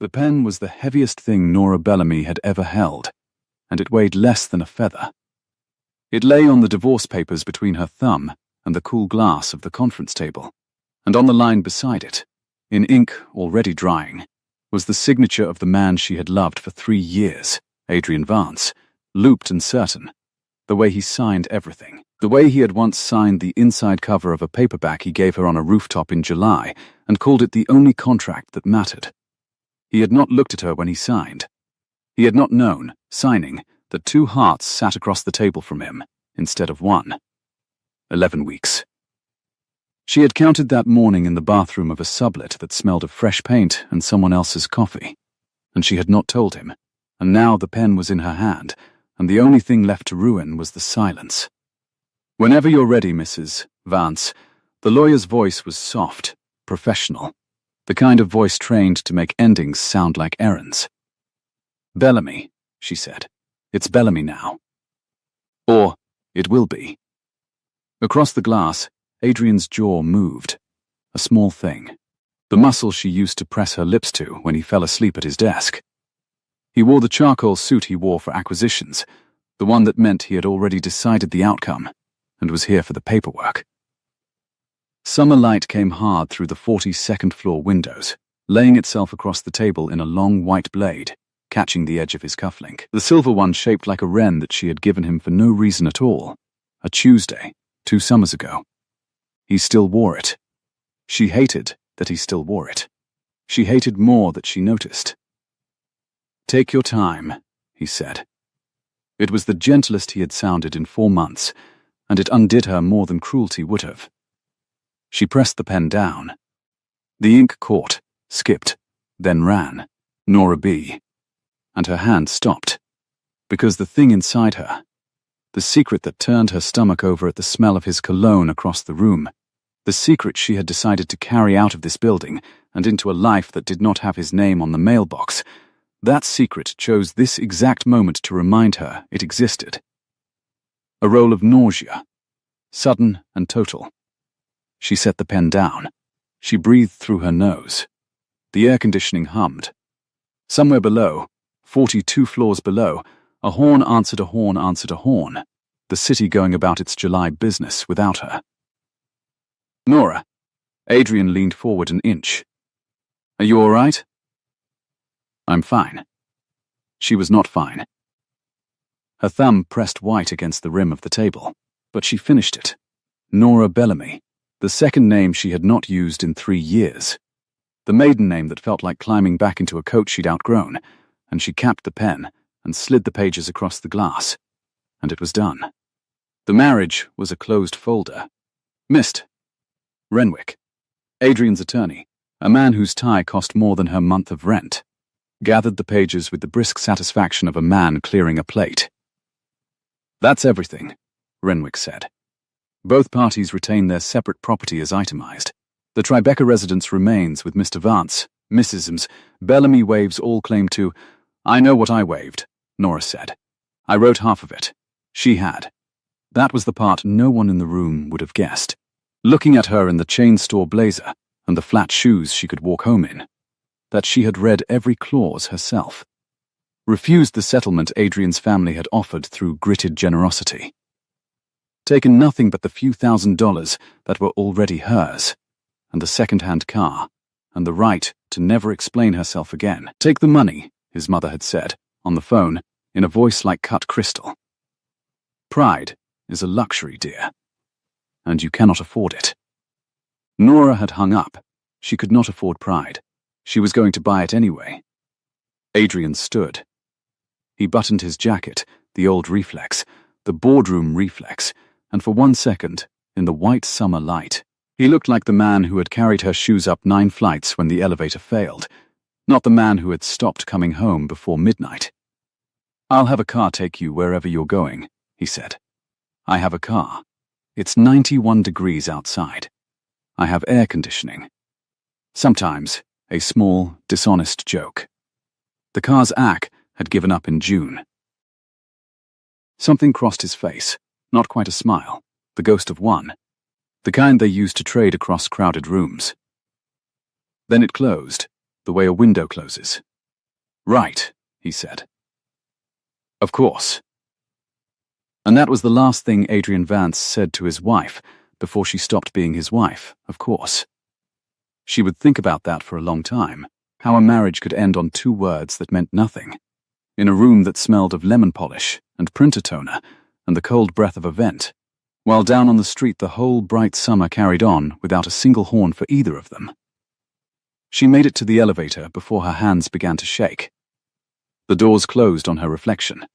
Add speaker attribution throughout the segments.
Speaker 1: The pen was the heaviest thing Nora Bellamy had ever held, and it weighed less than a feather. It lay on the divorce papers between her thumb and the cool glass of the conference table, and on the line beside it, in ink already drying, was the signature of the man she had loved for 3 years, Adrian Vance, looped and certain, the way he signed everything, the way he had once signed the inside cover of a paperback he gave her on a rooftop in July and called it the only contract that mattered. He had not looked at her when he signed. He had not known, signing, that 2 hearts sat across the table from him, instead of 1. 11 weeks. She had counted that morning in the bathroom of a sublet that smelled of fresh paint and someone else's coffee, and she had not told him, and now the pen was in her hand, and the only thing left to ruin was the silence. "Whenever you're ready, Mrs. Vance." The lawyer's voice was soft, professional, the kind of voice trained to make endings sound like errands. "Bellamy," she said. "It's Bellamy now. Or it will be." Across the glass, Adrian's jaw moved. A small thing. The muscle she used to press her lips to when he fell asleep at his desk. He wore the charcoal suit he wore for acquisitions, the one that meant he had already decided the outcome, and was here for the paperwork. Summer light came hard through the 42nd floor windows, laying itself across the table in a long white blade, catching the edge of his cufflink. The silver one shaped like a wren that she had given him for no reason at all. A Tuesday, 2 summers ago. He still wore it. She hated that he still wore it. She hated more that she noticed. "Take your time," he said. It was the gentlest he had sounded in 4 months, and it undid her more than cruelty would have. She pressed the pen down. The ink caught, skipped, then ran, Nora B. And her hand stopped, because the thing inside her, the secret that turned her stomach over at the smell of his cologne across the room, the secret she had decided to carry out of this building and into a life that did not have his name on the mailbox, that secret chose this exact moment to remind her it existed. A roll of nausea, sudden and total. She set the pen down. She breathed through her nose. The air conditioning hummed. Somewhere below, 42 floors below, a horn answered a horn answered a horn, the city going about its July business without her. "Nora." Adrian leaned forward an inch. "Are you all right?" "I'm fine." She was not fine. Her thumb pressed white against the rim of the table, but she finished it. Nora Bellamy, the second name she had not used in 3 years. The maiden name that felt like climbing back into a coat she'd outgrown, and she capped the pen and slid the pages across the glass, and it was done. The marriage was a closed folder. Missed. Renwick, Adrian's attorney, a man whose tie cost more than her month of rent, gathered the pages with the brisk satisfaction of a man clearing a plate. "That's everything," Renwick said. "Both parties retain their separate property as itemized. The Tribeca residence remains with Mr. Vance. Mrs. Bellamy waives all claim to—" "I know what I waived," Nora said. "I wrote half of it. She had." That was the part no one in the room would have guessed. Looking at her in the chain store blazer and the flat shoes she could walk home in, that she had read every clause herself. Refused the settlement Adrian's family had offered through gritted generosity. Taken nothing but the few $1,000s that were already hers, and the second-hand car, and the right to never explain herself again. "Take the money," his mother had said, on the phone, in a voice like cut crystal. "Pride is a luxury, dear, and you cannot afford it." Nora had hung up. She could not afford pride. She was going to buy it anyway. Adrian stood. He buttoned his jacket, the old reflex, the boardroom reflex, and for 1 second, in the white summer light, he looked like the man who had carried her shoes up 9 flights when the elevator failed, not the man who had stopped coming home before midnight. "I'll have a car take you wherever you're going," he said. "I have a car. It's 91 degrees outside. I have air conditioning. Sometimes a small, dishonest joke. The car's ACK had given up in June." Something crossed his face, not quite a smile, the ghost of one, the kind they used to trade across crowded rooms. Then it closed, the way a window closes, Right, he said. Of course. And that was the last thing Adrian Vance said to his wife before she stopped being his wife, of course. She would think about that for a long time, how a marriage could end on 2 words that meant nothing, in a room that smelled of lemon polish and printer toner and the cold breath of a vent, while down on the street the whole bright summer carried on without a single horn for either of them. She made it to the elevator before her hands began to shake. The doors closed on her reflection.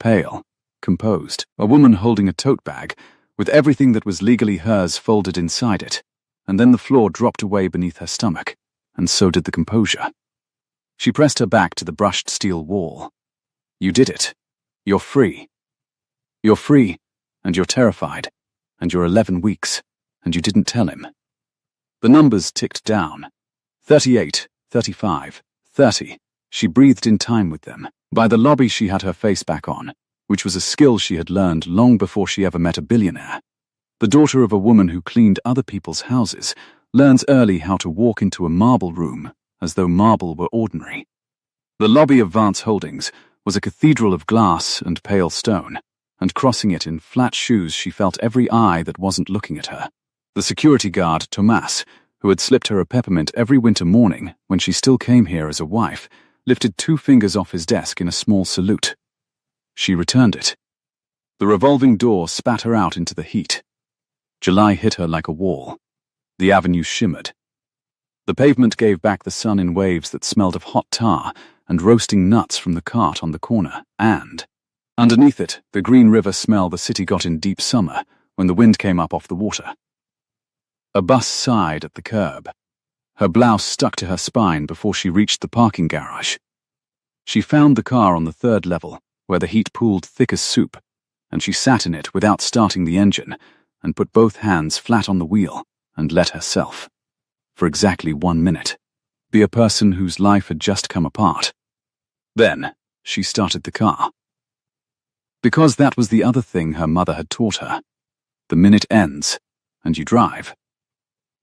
Speaker 1: Pale, composed, a woman holding a tote bag with everything that was legally hers folded inside it, and then the floor dropped away beneath her stomach, and so did the composure. She pressed her back to the brushed steel wall. You did it. You're free. You're free, and you're terrified, and you're 11 weeks, and you didn't tell him. The numbers ticked down. 38, 35, 30. She breathed in time with them. By the lobby she had her face back on, which was a skill she had learned long before she ever met a billionaire. The daughter of a woman who cleaned other people's houses learns early how to walk into a marble room as though marble were ordinary. The lobby of Vance Holdings was a cathedral of glass and pale stone, and crossing it in flat shoes she felt every eye that wasn't looking at her. The security guard, Tomas, who had slipped her a peppermint every winter morning when she still came here as a wife, lifted 2 fingers off his desk in a small salute. She returned it. The revolving door spat her out into the heat. July hit her like a wall. The avenue shimmered. The pavement gave back the sun in waves that smelled of hot tar and roasting nuts from the cart on the corner, and underneath it, the green river smell the city got in deep summer when the wind came up off the water. A bus sighed at the curb. Her blouse stuck to her spine before she reached the parking garage. She found the car on the 3rd level, where the heat pooled thick as soup, and she sat in it without starting the engine and put both hands flat on the wheel and let herself, for exactly 1 minute, be a person whose life had just come apart. Then she started the car. Because that was the other thing her mother had taught her. The minute ends, and you drive.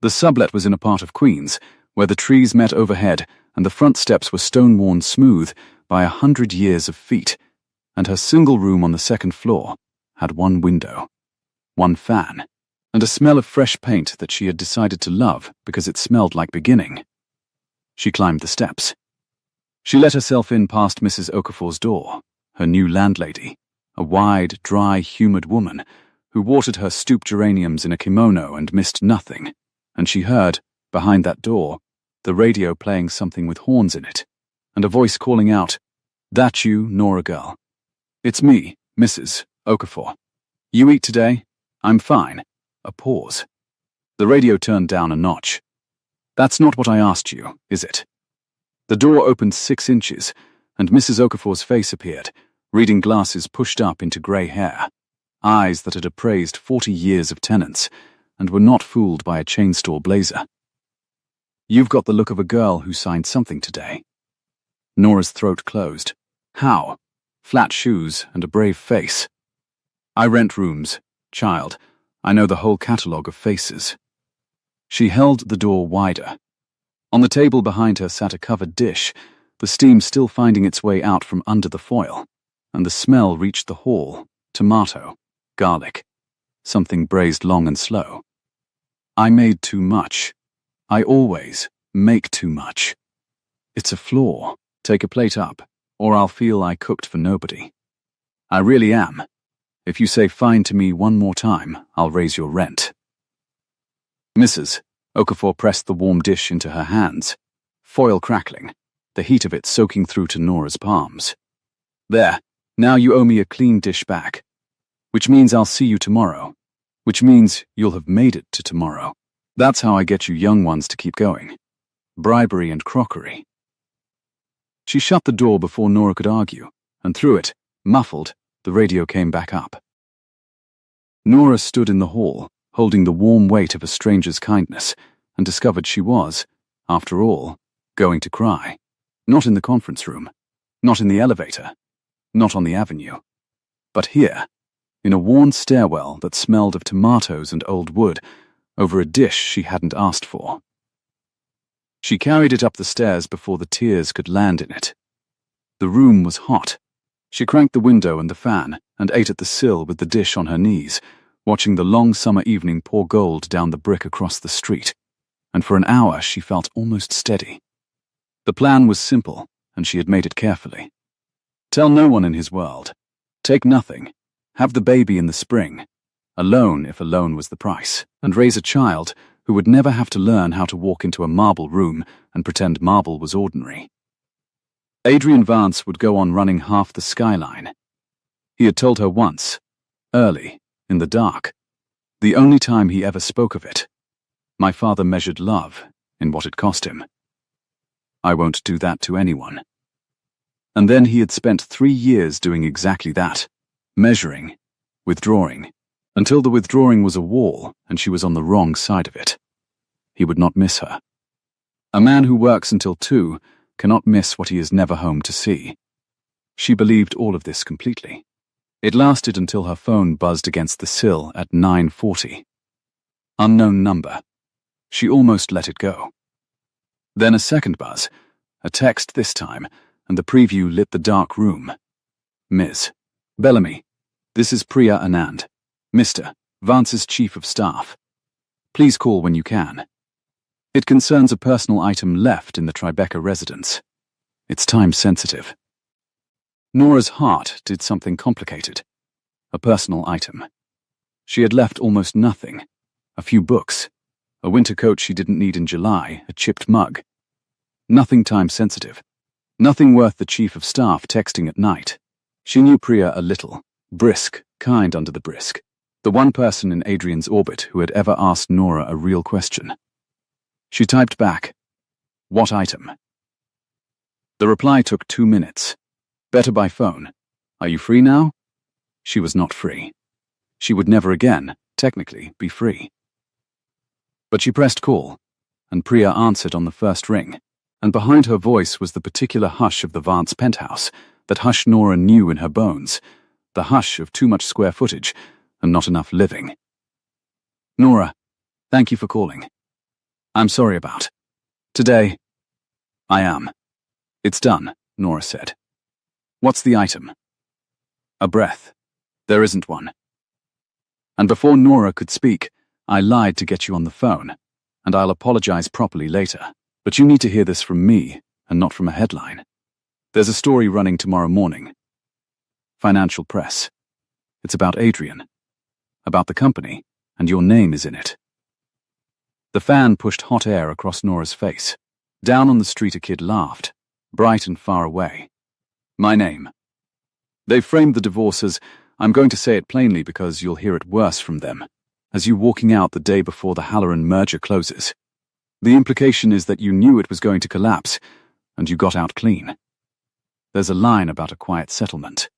Speaker 1: The sublet was in a part of Queens where the trees met overhead and the front steps were stone-worn smooth by 100 years of feet, and her single room on the 2nd floor had 1 window, 1 fan, and a smell of fresh paint that she had decided to love because it smelled like beginning. She climbed the steps. She let herself in past Mrs. Okafor's door, her new landlady, a wide, dry, humid woman who watered her stooped geraniums in a kimono and missed nothing, and she heard, behind that door, the radio playing something with horns in it, and a voice calling out, "That you, Nora girl? It's me, Mrs. Okafor. You eat today? I'm fine." A pause. The radio turned down a notch. "That's not what I asked you, is it?" The door opened 6 inches, and Mrs. Okafor's face appeared, reading glasses pushed up into grey hair, eyes that had appraised 40 years of tenants, and were not fooled by a chain store blazer. "You've got the look of a girl who signed something today." Nora's throat closed. "How?" "Flat shoes and a brave face." "I rent rooms, child. I know the whole catalogue of faces." She held the door wider. On the table behind her sat a covered dish, the steam still finding its way out from under the foil, and the smell reached the hall, tomato, garlic, something braised long and slow. "I made too much. I always make too much. It's a flaw. Take a plate up, or I'll feel I cooked for nobody. I really am. If you say fine to me 1 more time, I'll raise your rent." Mrs. Okafor pressed the warm dish into her hands, foil crackling, the heat of it soaking through to Nora's palms. "There, now you owe me a clean dish back. Which means I'll see you tomorrow. Which means you'll have made it to tomorrow. That's how I get you young ones to keep going. Bribery and crockery." She shut the door before Nora could argue, and through it, muffled, the radio came back up. Nora stood in the hall, holding the warm weight of a stranger's kindness, and discovered she was, after all, going to cry. Not in the conference room, not in the elevator, not on the avenue, but here, in a worn stairwell that smelled of tomatoes and old wood, over a dish she hadn't asked for. She carried it up the stairs before the tears could land in it. The room was hot. She cranked the window and the fan and ate at the sill with the dish on her knees, watching the long summer evening pour gold down the brick across the street. And for an hour she felt almost steady. The plan was simple, and she had made it carefully. Tell no one in his world. Take nothing. Have the baby in the spring. A loan if a loan was the price. And raise a child who would never have to learn how to walk into a marble room and pretend marble was ordinary. Adrian Vance would go on running half the skyline. He had told her once, early, in the dark, the only time he ever spoke of it. My father measured love in what it cost him. I won't do that to anyone. And then he had spent 3 years doing exactly that, measuring, withdrawing, until the withdrawing was a wall and she was on the wrong side of it. He would not miss her. A man who works until 2 cannot miss what he is never home to see. She believed all of this completely. It lasted until her phone buzzed against the sill at 9:40. Unknown number. She almost let it go. Then a second buzz, a text this time, and the preview lit the dark room. Ms. Bellamy, this is Priya Anand, Mr. Vance's Chief of Staff. Please call when you can. It concerns a personal item left in the Tribeca residence. It's time sensitive. Nora's heart did something complicated. A personal item. She had left almost nothing. A few books. A winter coat she didn't need in July, a chipped mug. Nothing time sensitive. Nothing worth the Chief of Staff texting at night. She knew Priya a little. Brisk, kind under the brisk. The one person in Adrian's orbit who had ever asked Nora a real question. She typed back, "What item?" The reply took 2 minutes. Better by phone. Are you free now? She was not free. She would never again, technically, be free. But she pressed call, and Priya answered on the first ring, and behind her voice was the particular hush of the Vance penthouse, that hush Nora knew in her bones, the hush of too much square footage and not enough living. Nora, thank you for calling. I'm sorry about today. I am. It's done, Nora said. What's the item? A breath. There isn't one. And before Nora could speak, I lied to get you on the phone, and I'll apologize properly later. But you need to hear this from me, and not from a headline. There's a story running tomorrow morning. Financial press. It's about Adrian. About the company, and your name is in it. The fan pushed hot air across Nora's face. Down on the street a kid laughed, bright and far away. My name. They framed the divorce as, I'm going to say it plainly because you'll hear it worse from them, as you walking out the day before the Halloran merger closes. The implication is that you knew it was going to collapse, and you got out clean. There's a line about a quiet settlement.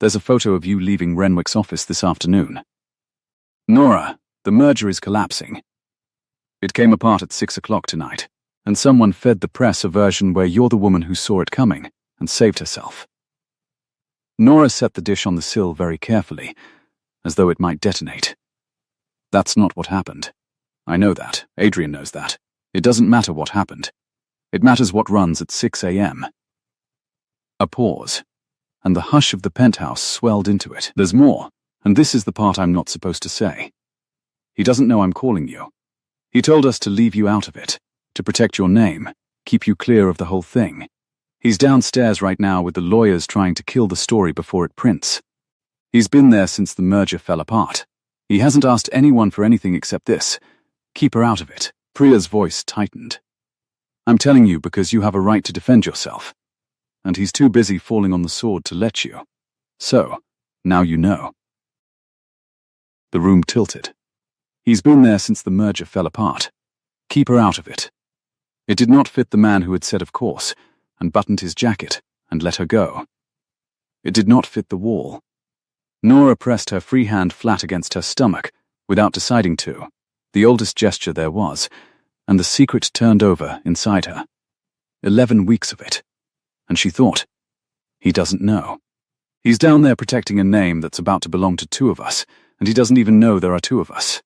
Speaker 1: There's a photo of you leaving Renwick's office this afternoon. Nora, the merger is collapsing. It came apart at 6 o'clock tonight, and someone fed the press a version where you're the woman who saw it coming and saved herself. Nora set the dish on the sill very carefully, as though it might detonate. That's not what happened. I know that. Adrian knows that. It doesn't matter what happened. It matters what runs at 6 a.m. A pause, and the hush of the penthouse swelled into it. There's more, and this is the part I'm not supposed to say. He doesn't know I'm calling you. He told us to leave you out of it, to protect your name, keep you clear of the whole thing. He's downstairs right now with the lawyers trying to kill the story before it prints. He's been there since the merger fell apart. He hasn't asked anyone for anything except this. Keep her out of it. Priya's voice tightened. I'm telling you because you have a right to defend yourself. And he's too busy falling on the sword to let you. So, now you know. The room tilted. He's been there since the merger fell apart. Keep her out of it. It did not fit the man who had said of course, and buttoned his jacket, and let her go. It did not fit the wall. Nora pressed her free hand flat against her stomach, without deciding to, the oldest gesture there was, and the secret turned over inside her. 11 weeks of it. And she thought, he doesn't know. He's down there protecting a name that's about to belong to 2 of us, and he doesn't even know there are 2 of us.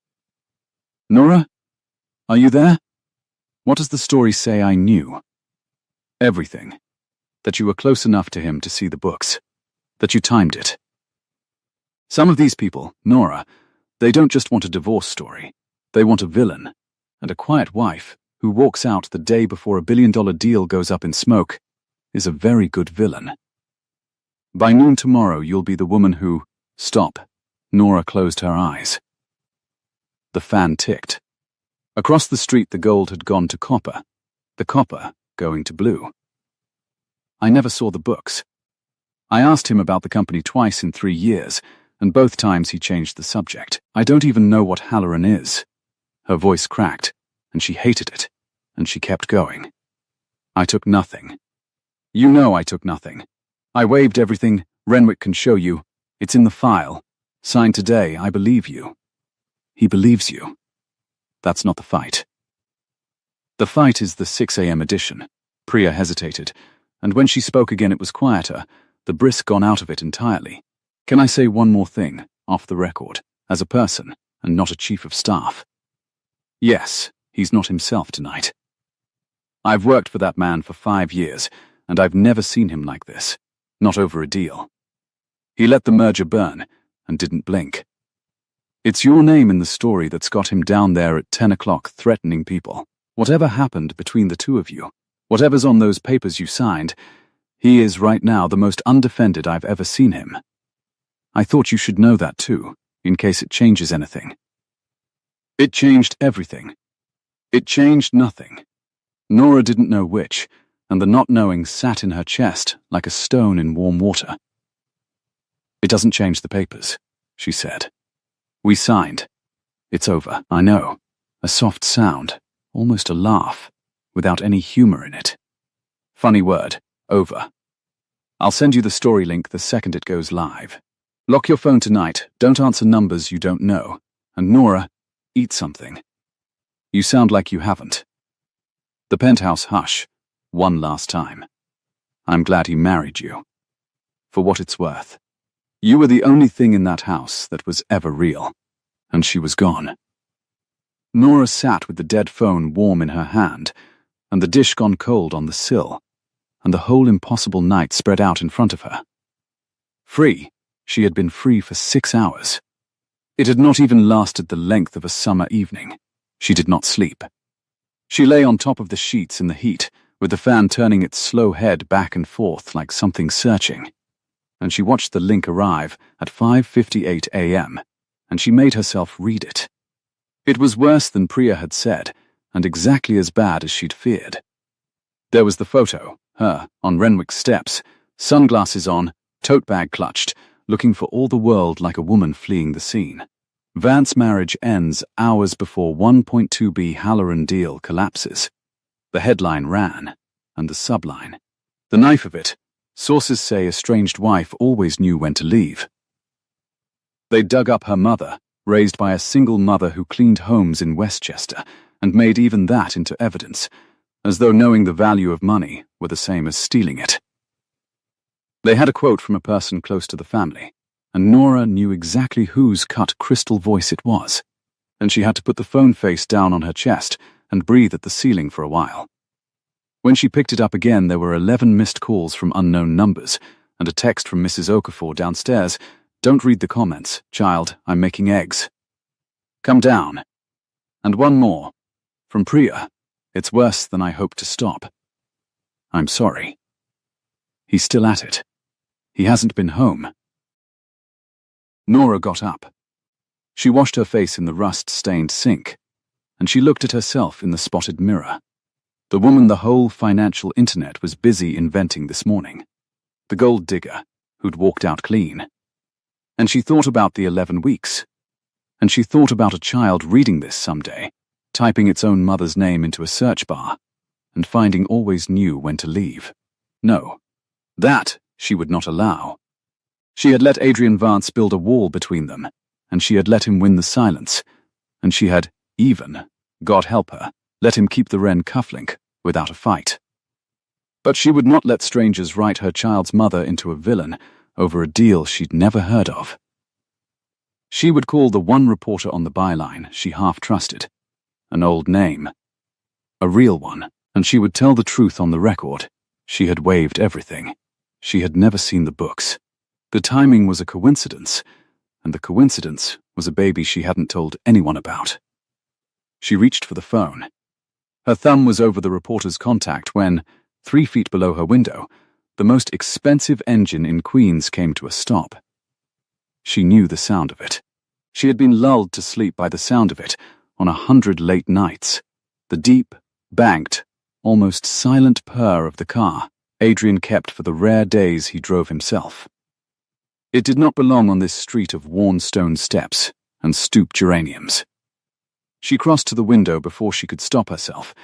Speaker 1: Nora? Are you there? What does the story say I knew? Everything. that you were close enough to him to see the books, that you timed it. Some of these people, Nora, they don't just want a divorce story. They want a villain, and a quiet wife who walks out the day before a billion-dollar deal goes up in smoke is a very good villain. By noon tomorrow, you'll be the woman who... Stop. Nora closed her eyes. The fan ticked. Across the street, the gold had gone to copper, the copper going to blue. I never saw the books. I asked him about the company twice in 3 years, and both times he changed the subject. I don't even know what Halloran is. Her voice cracked, and she hated it, and she kept going. I took nothing. You know I took nothing. I waived everything. Renwick can show you. It's in the file. Signed today. I believe you. He believes you. That's not the fight. The fight is the 6 a.m. edition. Priya hesitated, and when she spoke again it was quieter, the brisk gone out of it entirely. Can I say one more thing, off the record, as a person, and not a chief of staff? Yes, he's not himself tonight. I've worked for that man for 5 years, and I've never seen him like this. Not over a deal. He let the merger burn, and didn't blink. It's your name in the story that's got him down there at 10 o'clock threatening people. Whatever happened between the two of you, whatever's on those papers you signed, he is right now the most undefended I've ever seen him. I thought you should know that too, in case it changes anything. It changed everything. It changed nothing. Nora didn't know which, and the not knowing sat in her chest like a stone in warm water. It doesn't change the papers, she said. We signed. It's over, I know. A soft sound, almost a laugh, without any humor in it. Funny word, over. I'll send you the story link the second it goes live. Lock your phone tonight, don't answer numbers you don't know, and Nora, eat something. You sound like you haven't. The penthouse hush, one last time. I'm glad he married you. For what it's worth. You were the only thing in that house that was ever real, and she was gone. Nora sat with the dead phone warm in her hand, and the dish gone cold on the sill, and the whole impossible night spread out in front of her. Free. She had been free for 6 hours. It had not even lasted the length of a summer evening. She did not sleep. She lay on top of the sheets in the heat, with the fan turning its slow head back and forth like something searching. And she watched the link arrive at 5:58 a.m., and she made herself read it. It was worse than Priya had said, and exactly as bad as she'd feared. There was the photo, her, on Renwick's steps, sunglasses on, tote bag clutched, looking for all the world like a woman fleeing the scene. Vance's marriage ends hours before 1.2B Halloran deal collapses. The headline ran, and the subline. The knife of it. Sources say estranged wife always knew when to leave. They dug up her mother, raised by a single mother who cleaned homes in Westchester, and made even that into evidence, as though knowing the value of money were the same as stealing it. They had a quote from a person close to the family, and Nora knew exactly whose cut crystal voice it was, and she had to put the phone face down on her chest and breathe at the ceiling for a while. When she picked it up again, there were 11 missed calls from unknown numbers, and a text from Mrs. Okafor downstairs. Don't read the comments, child, I'm making eggs. Come down. And one more. From Priya. It's worse than I hoped to stop. I'm sorry. He's still at it. He hasn't been home. Nora got up. She washed her face in the rust-stained sink, and she looked at herself in the spotted mirror. The woman the whole financial internet was busy inventing this morning. The gold digger, who'd walked out clean. And she thought about the 11 weeks. And she thought about a child reading this someday, typing its own mother's name into a search bar, and finding always knew when to leave. No, that she would not allow. She had let Adrian Vance build a wall between them, and she had let him win the silence, and she had even, God help her, let him keep the Wren cufflink without a fight. But she would not let strangers write her child's mother into a villain over a deal she'd never heard of. She would call the one reporter on the byline she half trusted, an old name, a real one, and she would tell the truth on the record. She had waived everything. She had never seen the books. The timing was a coincidence, and the coincidence was a baby she hadn't told anyone about. She reached for the phone. Her thumb was over the reporter's contact when, 3 feet below her window, the most expensive engine in Queens came to a stop. She knew the sound of it. She had been lulled to sleep by the sound of it on 100 late nights. The deep, banked, almost silent purr of the car Adrian kept for the rare days he drove himself. It did not belong on this street of worn stone steps and stooped geraniums. She crossed to the window before she could stop herself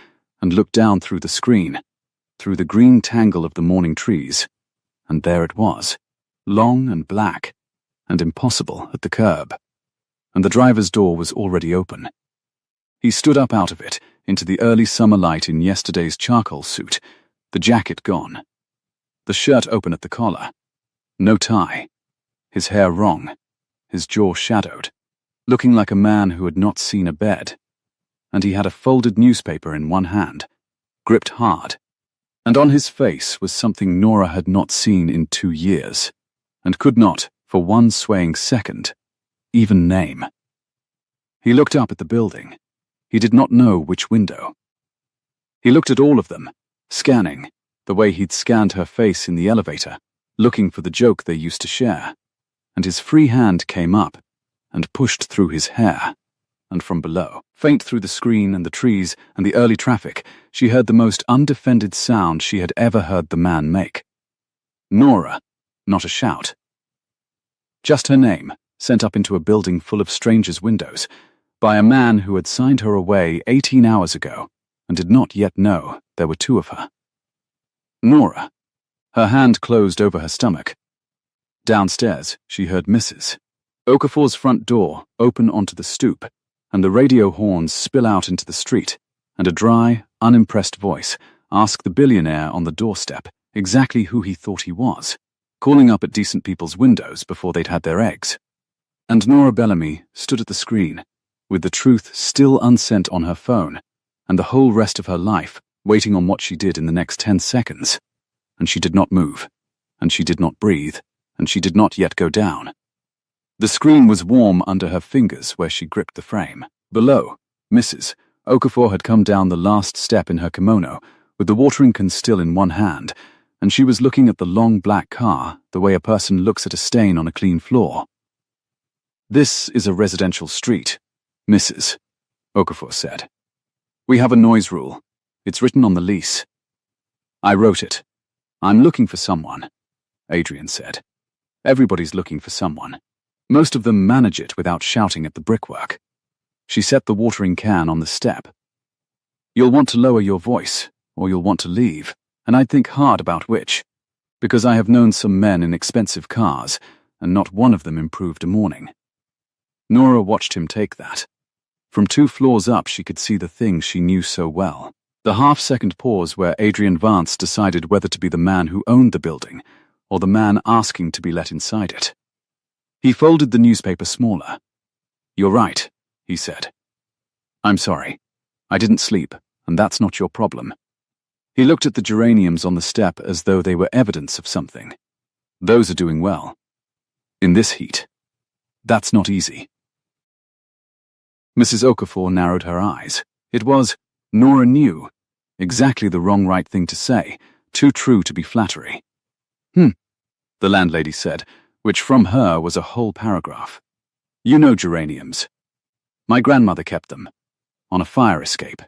Speaker 1: and looked down through the screen, through the green tangle of the morning trees, and there it was, long and black and impossible at the curb, and the driver's door was already open. He stood up out of it into the early summer light in yesterday's charcoal suit, the jacket gone, the shirt open at the collar, no tie, his hair wrong, his jaw shadowed, looking like a man who had not seen a bed, and he had a folded newspaper in one hand, gripped hard, and on his face was something Nora had not seen in 2 years, and could not, for one swaying second, even name. He looked up at the building. He did not know which window. He looked at all of them, scanning, the way he'd scanned her face in the elevator, looking for the joke they used to share, and his free hand came up and pushed through his hair, and from below, faint through the screen and the trees and the early traffic, she heard the most undefended sound she had ever heard the man make. Nora, not a shout. Just her name, sent up into a building full of strangers' windows, by a man who had signed her away 18 hours ago and did not yet know there were 2 of her. Nora. Her hand closed over her stomach. Downstairs, she heard Mrs. Okafor's front door open onto the stoop, and the radio horns spill out into the street, and a dry, unimpressed voice ask the billionaire on the doorstep exactly who he thought he was, calling up at decent people's windows before they'd had their eggs. And Nora Bellamy stood at the screen, with the truth still unsent on her phone, and the whole rest of her life waiting on what she did in the next 10 seconds. And she did not move, and she did not breathe, and she did not yet go down. The screen was warm under her fingers where she gripped the frame. Below, Mrs. Okafor had come down the last step in her kimono, with the watering can still in one hand, and she was looking at the long black car the way a person looks at a stain on a clean floor. "This is a residential street," Mrs. Okafor said. "We have a noise rule. It's written on the lease." "I wrote it. I'm looking for someone," Adrian said. "Everybody's looking for someone. Most of them manage it without shouting at the brickwork." She set the watering can on the step. "You'll want to lower your voice, or you'll want to leave, and I'd think hard about which, because I have known some men in expensive cars, and not one of them improved a morning." Nora watched him take that. From 2 floors up she could see the thing she knew so well. The half-second pause where Adrian Vance decided whether to be the man who owned the building, or the man asking to be let inside it. He folded the newspaper smaller. "You're right," he said. "I'm sorry. I didn't sleep, and that's not your problem." He looked at the geraniums on the step as though they were evidence of something. "Those are doing well. In this heat. That's not easy." Mrs. Okafor narrowed her eyes. It was, Nora knew, exactly the wrong right thing to say, too true to be flattery. The landlady said, which from her was a whole paragraph. "You know geraniums. My grandmother kept them. On a fire escape.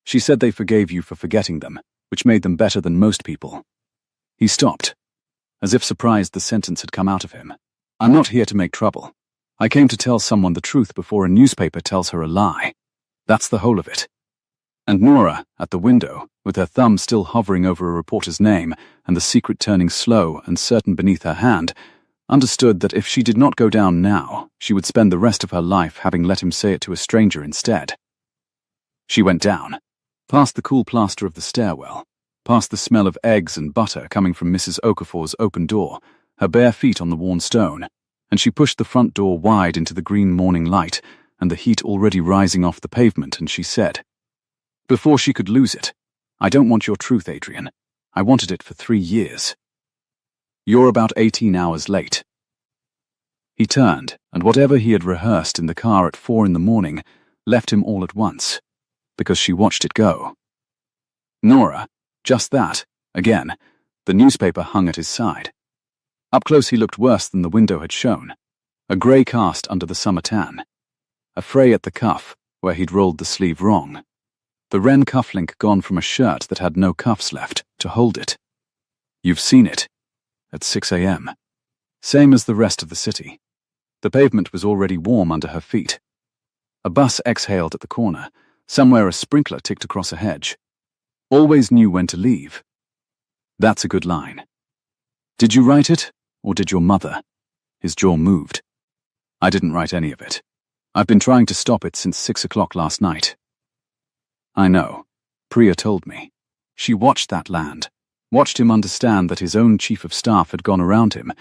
Speaker 1: She said they forgave you for forgetting them, which made them better than most people." He stopped, as if surprised the sentence had come out of him. "I'm not here to make trouble. I came to tell someone the truth before a newspaper tells her a lie. That's the whole of it." And Nora, at the window, with her thumb still hovering over a reporter's name and the secret turning slow and certain beneath her hand, understood that if she did not go down now, she would spend the rest of her life having let him say it to a stranger instead. She went down, past the cool plaster of the stairwell, past the smell of eggs and butter coming from Mrs. Okafor's open door, her bare feet on the worn stone, and she pushed the front door wide into the green morning light and the heat already rising off the pavement, and she said, before she could lose it, "I don't want your truth, Adrian. I wanted it for 3 years. You're about 18 hours late. He turned, and whatever he had rehearsed in the car at 4 in the morning left him all at once, because she watched it go. Nora, just that, again, the newspaper hung at his side. Up close he looked worse than the window had shown, a grey cast under the summer tan, a fray at the cuff where he'd rolled the sleeve wrong, the wren cufflink gone from a shirt that had no cuffs left to hold it. You've seen it. At 6 a.m. Same as the rest of the city. The pavement was already warm under her feet. A bus exhaled at the corner. Somewhere a sprinkler ticked across a hedge. Always knew when to leave. That's a good line. Did you write it, or did your mother? His jaw moved. I didn't write any of it. I've been trying to stop it since 6 o'clock last night. I know. Priya told me. She watched that land, watched him understand that his own chief of staff had gone around him,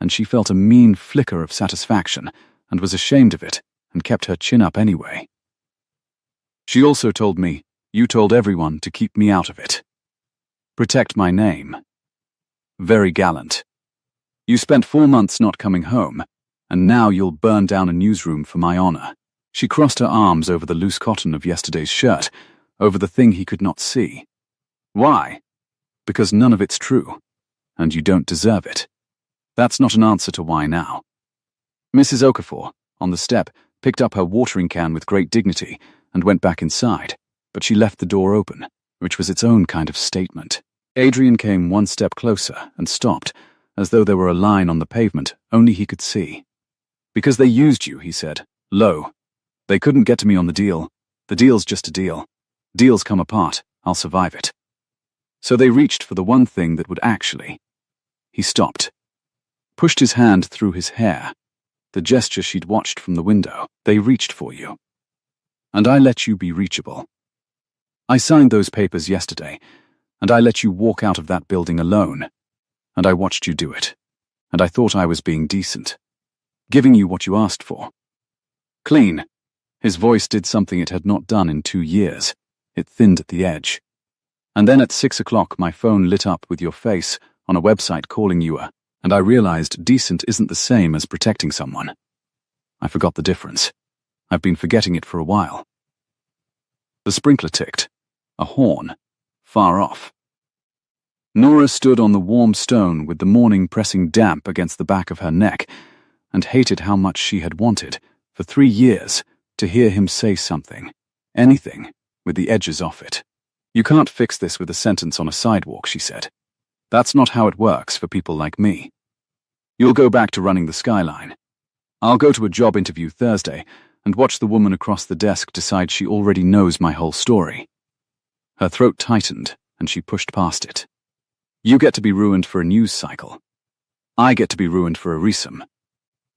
Speaker 1: and she felt a mean flicker of satisfaction and was ashamed of it and kept her chin up anyway. She also told me, you told everyone to keep me out of it. Protect my name. Very gallant. You spent 4 months not coming home, and now you'll burn down a newsroom for my honor. She crossed her arms over the loose cotton of yesterday's shirt, over the thing he could not see. Why? Because none of it's true, and you don't deserve it. That's not an answer to why now. Mrs. Okafor, on the step, picked up her watering can with great dignity and went back inside, but she left the door open, which was its own kind of statement. Adrian came 1 step closer and stopped, as though there were a line on the pavement only he could see. Because they used you, he said, low. They couldn't get to me on the deal. The deal's just a deal. Deals come apart. I'll survive it. So they reached for the one thing that would actually. He stopped. Pushed his hand through his hair. The gesture she'd watched from the window. They reached for you. And I let you be reachable. I signed those papers yesterday, and I let you walk out of that building alone. And I watched you do it. And I thought I was being decent. Giving you what you asked for. Clean. His voice did something it had not done in 2 years. It thinned at the edge. And then at 6 o'clock my phone lit up with your face on a website calling you a, and I realized decent isn't the same as protecting someone. I forgot the difference. I've been forgetting it for a while. The sprinkler ticked. A horn. Far off. Nora stood on the warm stone with the morning pressing damp against the back of her neck and hated how much she had wanted, for 3 years, to hear him say something, anything, with the edges off it. You can't fix this with a sentence on a sidewalk, she said. That's not how it works for people like me. You'll go back to running the skyline. I'll go to a job interview Thursday and watch the woman across the desk decide she already knows my whole story. Her throat tightened, and she pushed past it. You get to be ruined for a news cycle. I get to be ruined for a reason.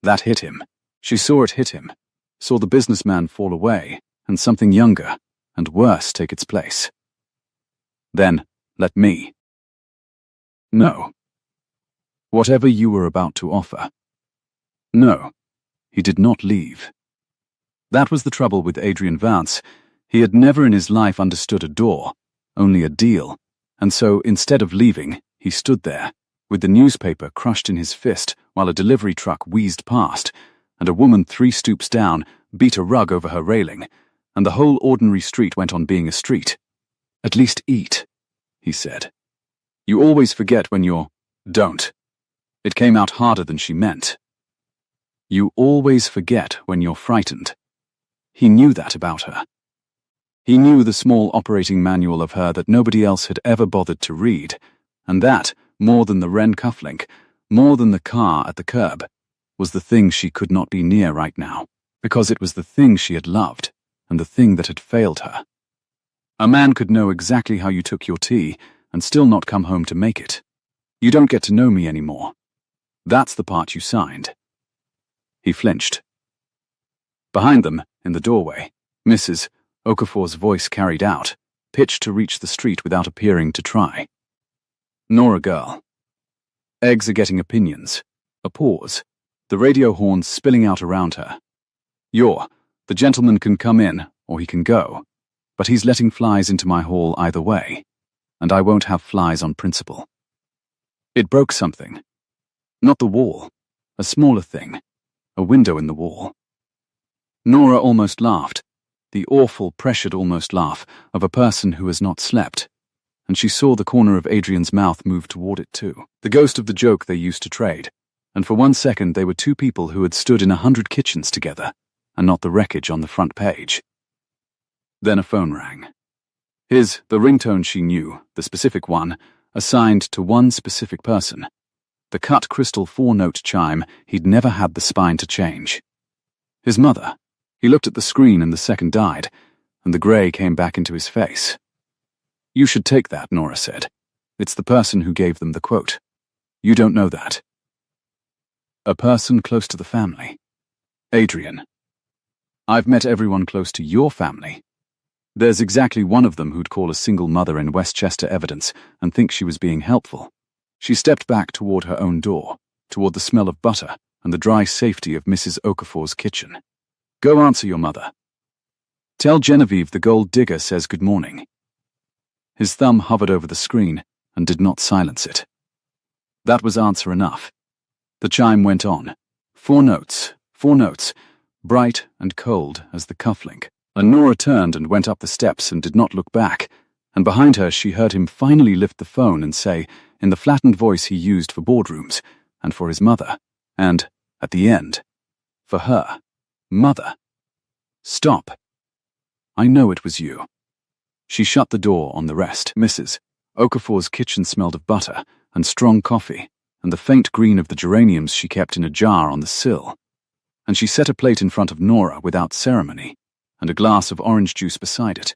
Speaker 1: That hit him. She saw it hit him, saw the businessman fall away, and something younger and worse take its place. Then, let me. No. Whatever you were about to offer. No, he did not leave. That was the trouble with Adrian Vance. He had never in his life understood a door, only a deal, and so instead of leaving, he stood there, with the newspaper crushed in his fist while a delivery truck wheezed past, and a woman 3 stoops down beat a rug over her railing, and the whole ordinary street went on being a street. At least eat, he said. You always forget when you're, don't. It came out harder than she meant. You always forget when you're frightened. He knew that about her. He knew the small operating manual of her that nobody else had ever bothered to read, and that, more than the wren cufflink, more than the car at the curb, was the thing she could not be near right now, because it was the thing she had loved, and the thing that had failed her. A man could know exactly how you took your tea and still not come home to make it. You don't get to know me anymore. That's the part you signed. He flinched. Behind them, in the doorway, Mrs. Okafor's voice carried out, pitched to reach the street without appearing to try. Nora girl. Eggs are getting opinions. A pause. The radio horns spilling out around her. The gentleman can come in, or he can go, but he's letting flies into my hall either way. and I won't have flies on principle. It broke something. Not the wall. A smaller thing. A window in the wall. Nora almost laughed. The awful, pressured almost laugh of a person who has not slept. And she saw the corner of Adrian's mouth move toward it too. The ghost of the joke they used to trade. And for 1 second they were two people who had stood in 100 kitchens together, and not the wreckage on the front page. Then a phone rang. The ringtone she knew, the specific one, assigned to one specific person. The cut crystal 4-note chime he'd never had the spine to change. His mother. He looked at the screen and the second died, and the grey came back into his face. You should take that, Nora said. It's the person who gave them the quote. You don't know that. A person close to the family. Adrian. I've met everyone close to your family. There's exactly one of them who'd call a single mother in Westchester evidence and think she was being helpful. She stepped back toward her own door, toward the smell of butter and the dry safety of Mrs. Okafor's kitchen. Go answer your mother. Tell Genevieve the gold digger says good morning. His thumb hovered over the screen and did not silence it. That was answer enough. The chime went on. 4 notes, 4 notes, bright and cold as the cufflink. And Nora turned and went up the steps and did not look back, and behind her she heard him finally lift the phone and say, in the flattened voice he used for boardrooms, and for his mother, and, at the end, for her, mother. Stop. I know it was you. She shut the door on the rest. Mrs. Okafor's kitchen smelled of butter and strong coffee and the faint green of the geraniums she kept in a jar on the sill. And she set a plate in front of Nora without ceremony, and a glass of orange juice beside it,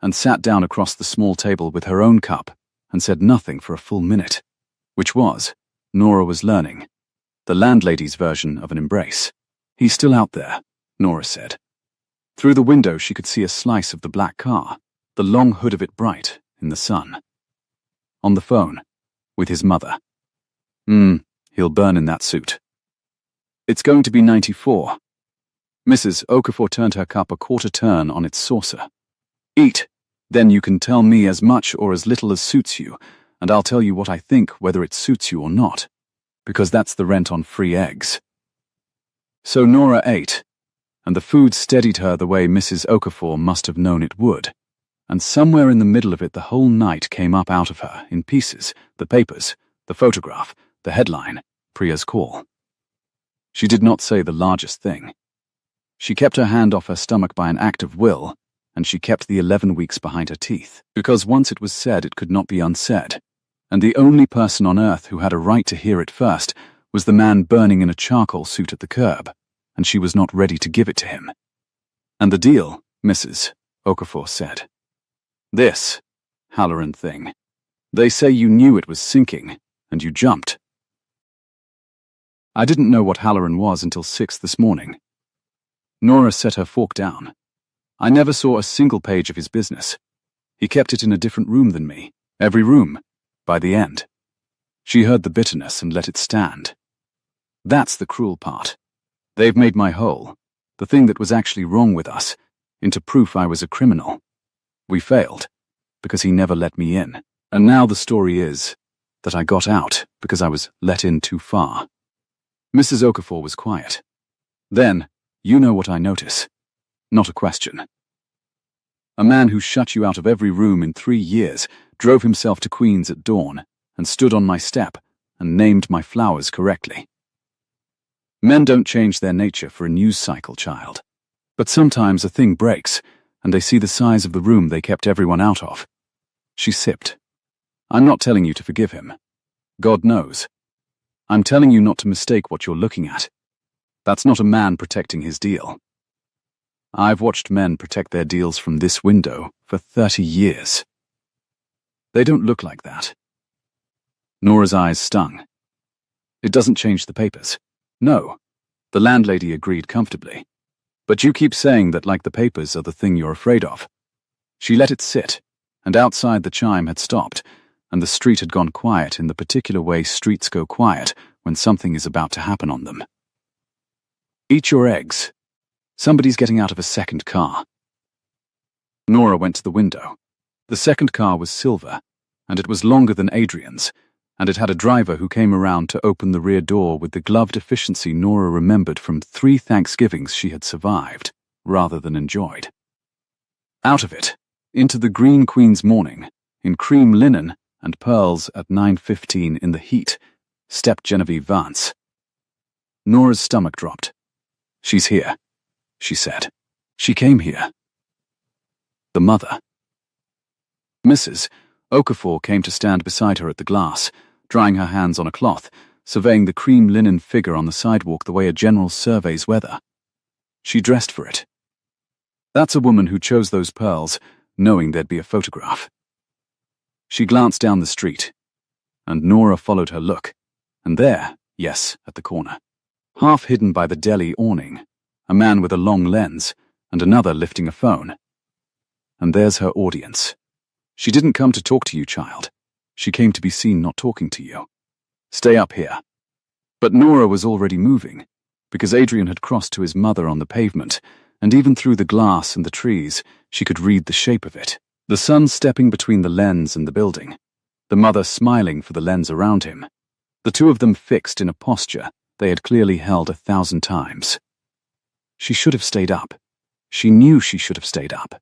Speaker 1: and sat down across the small table with her own cup and said nothing for a full minute, which was, Nora was learning, the landlady's version of an embrace. He's still out there, Nora said. Through the window she could see a slice of the black car, the long hood of it bright in the sun. On the phone, with his mother. He'll burn in that suit. It's going to be 94. Mrs. Okafor turned her cup a quarter turn on its saucer. Eat. Then you can tell me as much or as little as suits you, and I'll tell you what I think whether it suits you or not, because that's the rent on free eggs. So Nora ate, and the food steadied her the way Mrs. Okafor must have known it would, and somewhere in the middle of it the whole night came up out of her, in pieces, the papers, the photograph, the headline, Priya's call. She did not say the largest thing. She kept her hand off her stomach by an act of will, and she kept the 11 weeks behind her teeth, because once it was said it could not be unsaid, and the only person on earth who had a right to hear it first was the man burning in a charcoal suit at the curb, and she was not ready to give it to him. And the deal, Mrs. Okafor said. This, Halloran thing. They say you knew it was sinking, and you jumped. I didn't know what Halloran was until 6 this morning. Nora set her fork down. I never saw a single page of his business. He kept it in a different room than me, every room, by the end. She heard the bitterness and let it stand. That's the cruel part. They've made my whole, the thing that was actually wrong with us, into proof I was a criminal. We failed, because he never let me in. And now the story is that I got out because I was let in too far. Mrs. Okafor was quiet. Then, you know what I notice. Not a question. A man who shut you out of every room in 3 years drove himself to Queens at dawn and stood on my step and named my flowers correctly. Men don't change their nature for a news cycle, child. But sometimes a thing breaks and they see the size of the room they kept everyone out of. She sipped. I'm not telling you to forgive him. God knows. I'm telling you not to mistake what you're looking at. That's not a man protecting his deal. I've watched men protect their deals from this window for 30 years. They don't look like that. Nora's eyes stung. It doesn't change the papers. No, the landlady agreed comfortably. But you keep saying that like the papers are the thing you're afraid of. She let it sit, and outside the chime had stopped, and the street had gone quiet in the particular way streets go quiet when something is about to happen on them. Eat your eggs. Somebody's getting out of a second car. Nora went to the window. The second car was silver, and it was longer than Adrian's, and it had a driver who came around to open the rear door with the gloved efficiency Nora remembered from 3 Thanksgivings she had survived, rather than enjoyed. Out of it, into the Green Queen's morning, in cream linen and pearls at 9:15 in the heat, stepped Genevieve Vance. Nora's stomach dropped. "She's here," she said. "She came here." The mother. Mrs. Okafor came to stand beside her at the glass, drying her hands on a cloth, surveying the cream linen figure on the sidewalk the way a general surveys weather. She dressed for it. That's a woman who chose those pearls, knowing there'd be a photograph. She glanced down the street, and Nora followed her look, and there, yes, at the corner, half hidden by the deli awning, a man with a long lens, and another lifting a phone. And there's her audience. She didn't come to talk to you, child. She came to be seen not talking to you. Stay up here. But Nora was already moving, because Adrian had crossed to his mother on the pavement, and even through the glass and the trees, she could read the shape of it. The son stepping between the lens and the building, the mother smiling for the lens around him, the two of them fixed in a posture they had clearly held 1,000 times. She should have stayed up. She knew she should have stayed up.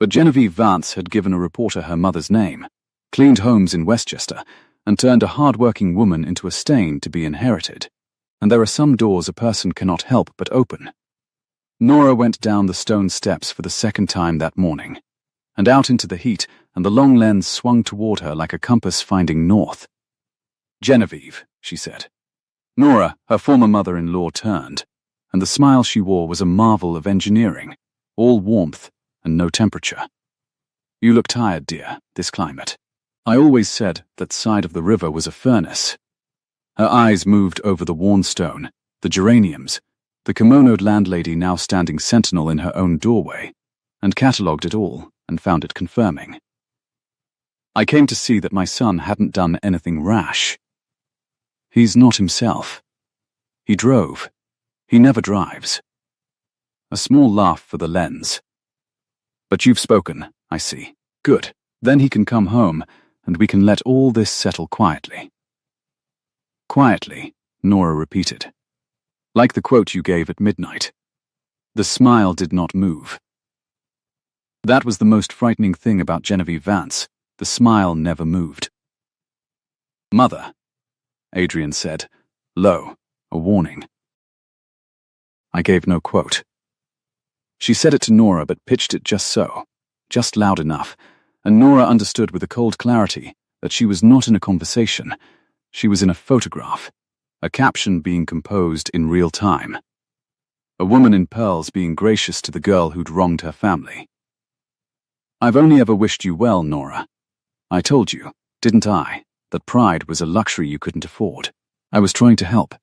Speaker 1: But Genevieve Vance had given a reporter her mother's name, cleaned homes in Westchester, and turned a hard-working woman into a stain to be inherited. And there are some doors a person cannot help but open. Nora went down the stone steps for the second time that morning, and out into the heat, and the long lens swung toward her like a compass finding north. "Genevieve," she said. Nora, her former mother-in-law, turned, and the smile she wore was a marvel of engineering, all warmth and no temperature. "You look tired, dear, this climate. I always said that side of the river was a furnace." Her eyes moved over the worn stone, the geraniums, the kimonoed landlady now standing sentinel in her own doorway, and catalogued it all and found it confirming. "I came to see that my son hadn't done anything rash. He's not himself. He drove. He never drives." A small laugh for the lens. "But you've spoken, I see. Good. Then he can come home, and we can let all this settle quietly." "Quietly," Nora repeated. "Like the quote you gave at midnight." The smile did not move. That was the most frightening thing about Genevieve Vance. The smile never moved. "Mother," Adrian said, low, a warning. I gave no quote. She said it to Nora but pitched it just so, just loud enough, and Nora understood with a cold clarity that she was not in a conversation. She was in a photograph, a caption being composed in real time. A woman in pearls being gracious to the girl who'd wronged her family. "I've only ever wished you well, Nora. I told you, didn't I, that pride was a luxury you couldn't afford. I was trying to help.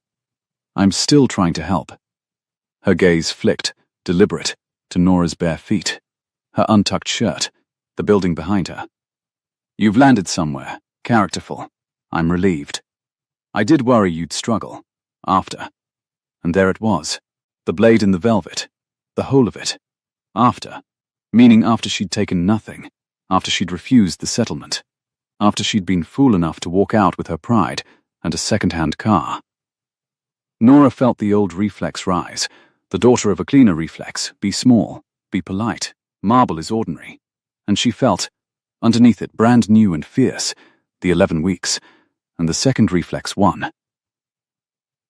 Speaker 1: I'm still trying to help." Her gaze flicked, deliberate, to Nora's bare feet, her untucked shirt, the building behind her. "You've landed somewhere, characterful. I'm relieved. I did worry you'd struggle, after. And there it was, the blade in the velvet, the whole of it. After, meaning after she'd taken nothing, after she'd refused the settlement, after she'd been fool enough to walk out with her pride and a second-hand car." Nora felt the old reflex rise, the daughter of a cleaner reflex, be small, be polite, marble is ordinary. And she felt, underneath it brand new and fierce, the 11 weeks, and the second reflex won.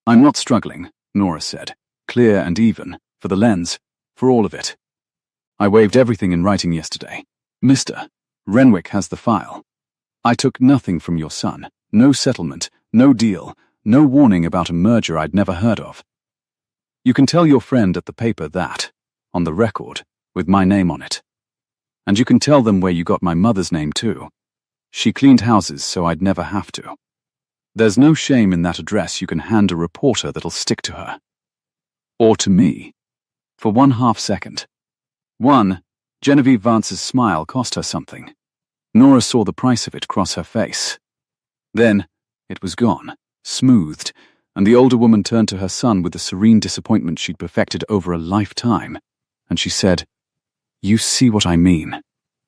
Speaker 1: "I'm not struggling," Nora said, clear and even, for the lens, for all of it. "I waived everything in writing yesterday. Mr. Renwick has the file. I took nothing from your son, no settlement, no deal, no warning about a merger I'd never heard of. You can tell your friend at the paper that, on the record, with my name on it. And you can tell them where you got my mother's name too. She cleaned houses so I'd never have to. There's no shame in that address you can hand a reporter that'll stick to her. Or to me. For 1/2 second. Genevieve Vance's smile cost her something. Nora saw the price of it cross her face. Then, it was gone, smoothed, and the older woman turned to her son with the serene disappointment she'd perfected over a lifetime, and she said, "You see what I mean.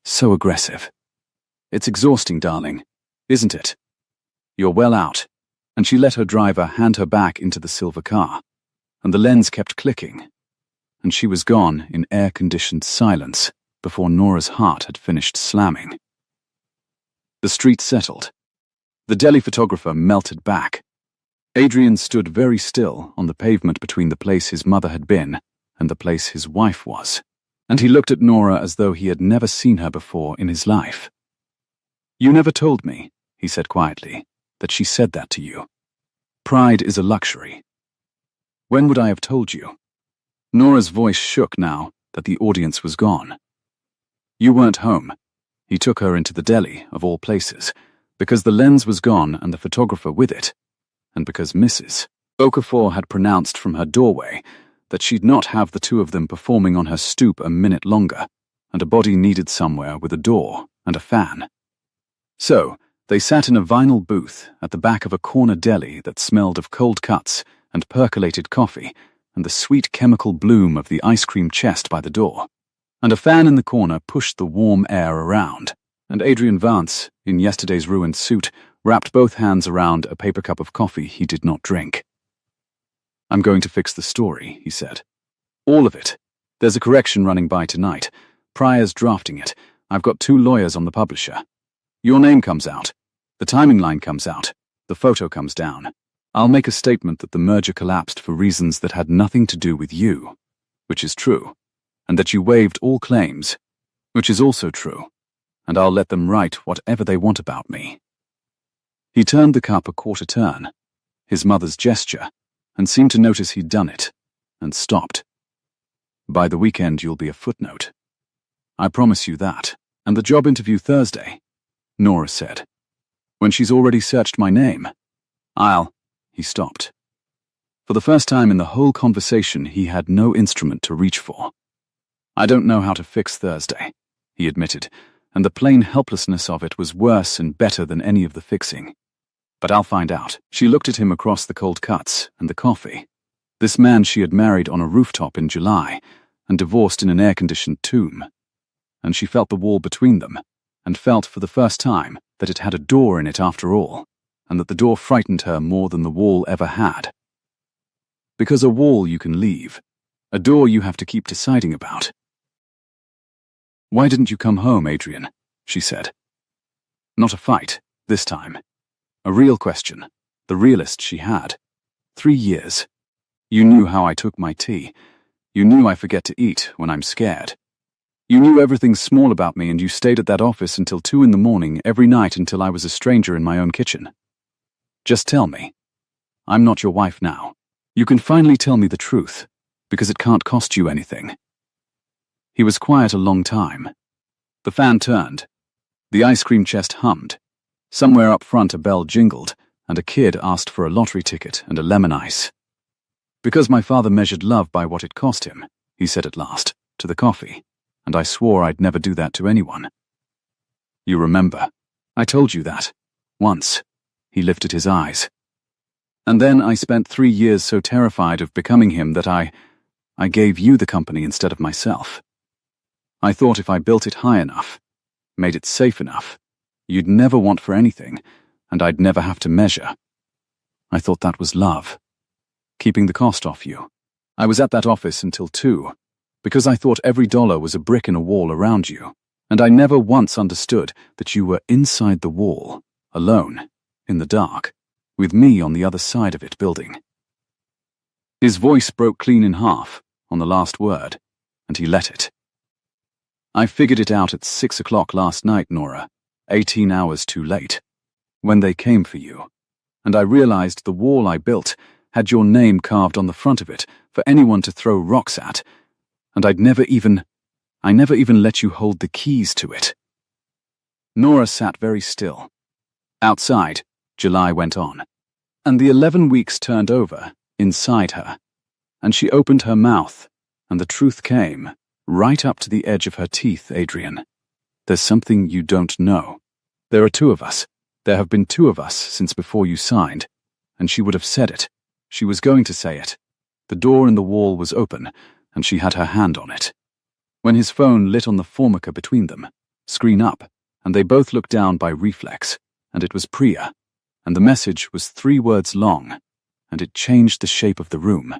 Speaker 1: So aggressive." It's exhausting, darling, isn't it? You're well out. And she let her driver hand her back into the silver car, and the lens kept clicking, and she was gone in air-conditioned silence before Nora's heart had finished slamming. The street settled. The deli photographer melted back. Adrian stood very still on the pavement between the place his mother had been and the place his wife was, and he looked at Nora as though he had never seen her before in his life. "You never told me," he said quietly, "that she said that to you. Pride is a luxury. When would I have told you?" Nora's voice shook now that the audience was gone. "You weren't home." He took her into the deli, of all places, because the lens was gone and the photographer with it, and because Mrs. Okafor had pronounced from her doorway that she'd not have the two of them performing on her stoop a minute longer, and a body needed somewhere with a door and a fan. So, they sat in a vinyl booth at the back of a corner deli that smelled of cold cuts and percolated coffee and the sweet chemical bloom of the ice cream chest by the door. And a fan in the corner pushed the warm air around, and Adrian Vance, in yesterday's ruined suit, wrapped both hands around a paper cup of coffee he did not drink. "I'm going to fix the story," he said. "All of it. There's a correction running by tonight. Pryor's drafting it. I've got 2 lawyers on the publisher. Your name comes out. The timing line comes out. The photo comes down. I'll make a statement that the merger collapsed for reasons that had nothing to do with you, which is true, and that you waived all claims, which is also true, and I'll let them write whatever they want about me." He turned the cup a quarter turn, his mother's gesture, and seemed to notice he'd done it, and stopped. "By the weekend you'll be a footnote. I promise you that. And the job interview Thursday," Nora said. "When she's already searched my name. He stopped. For the first time in the whole conversation, he had no instrument to reach for. "I don't know how to fix Thursday," he admitted, and the plain helplessness of it was worse and better than any of the fixing. "But I'll find out." She looked at him across the cold cuts and the coffee. This man she had married on a rooftop in July and divorced in an air-conditioned tomb. And she felt the wall between them, and felt for the first time that it had a door in it after all, and that the door frightened her more than the wall ever had. Because a wall you can leave, a door you have to keep deciding about. "Why didn't you come home, Adrian?" she said. Not a fight, this time. A real question, the realest she had. 3 years. You knew how I took my tea. You knew I forget to eat when I'm scared. You knew everything small about me, and you stayed at that office until 2 in the morning every night until I was a stranger in my own kitchen. Just tell me. I'm not your wife now. You can finally tell me the truth, because it can't cost you anything." He was quiet a long time. The fan turned. The ice cream chest hummed. Somewhere up front a bell jingled, and a kid asked for a lottery ticket and a lemon ice. "Because my father measured love by what it cost him," he said at last, to the coffee, "and I swore I'd never do that to anyone. You remember, I told you that, once." He lifted his eyes. "And then I spent 3 years so terrified of becoming him that I gave you the company instead of myself. I thought if I built it high enough, made it safe enough, you'd never want for anything, and I'd never have to measure. I thought that was love. Keeping the cost off you. I was at that office until 2, because I thought every dollar was a brick in a wall around you, and I never once understood that you were inside the wall, alone, in the dark, with me on the other side of it building." His voice broke clean in half on the last word, and he let it. "I figured it out at 6 o'clock last night, Nora, 18 hours too late, when they came for you, and I realized the wall I built had your name carved on the front of it for anyone to throw rocks at, and I never even let you hold the keys to it." Nora sat very still. Outside, July went on, and the 11 weeks turned over inside her, and she opened her mouth, and the truth came, right up to the edge of her teeth. "Adrian, there's something you don't know. There are 2 of us. There have been 2 of us since before you signed." And she would have said it. She was going to say it. The door in the wall was open, and she had her hand on it, when his phone lit on the formica between them, screen up, and they both looked down by reflex, and it was Priya, and the message was 3 words long, and it changed the shape of the room.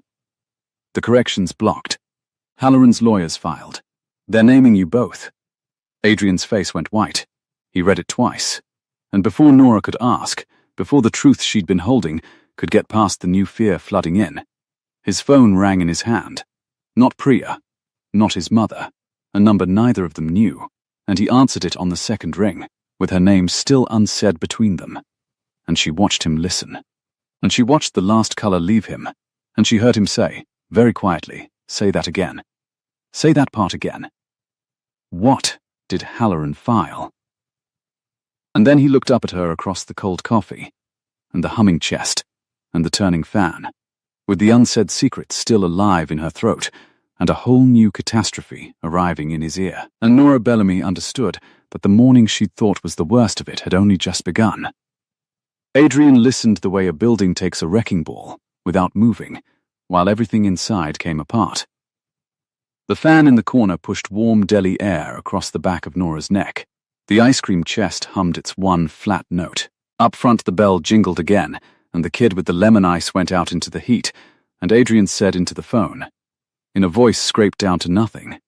Speaker 1: The corrections blocked. Halloran's lawyers filed. They're naming you both. Adrian's face went white. He read it twice. And before Nora could ask, before the truth she'd been holding could get past the new fear flooding in, his phone rang in his hand. Not Priya, not his mother, a number neither of them knew, and he answered it on the second ring, with her name still unsaid between them. And she watched him listen. And she watched the last color leave him, and she heard him say, very quietly, "Say that again. Say that part again." What did Halloran file? And then he looked up at her across the cold coffee, and the humming chest, and the turning fan, with the unsaid secret still alive in her throat, and a whole new catastrophe arriving in his ear. And Nora Bellamy understood that the morning she'd thought was the worst of it had only just begun. Adrian listened the way a building takes a wrecking ball, without moving, while everything inside came apart. The fan in the corner pushed warm deli air across the back of Nora's neck. The ice cream chest hummed its one flat note. Up front the bell jingled again, and the kid with the lemon ice went out into the heat, and Adrian said into the phone, in a voice scraped down to nothing,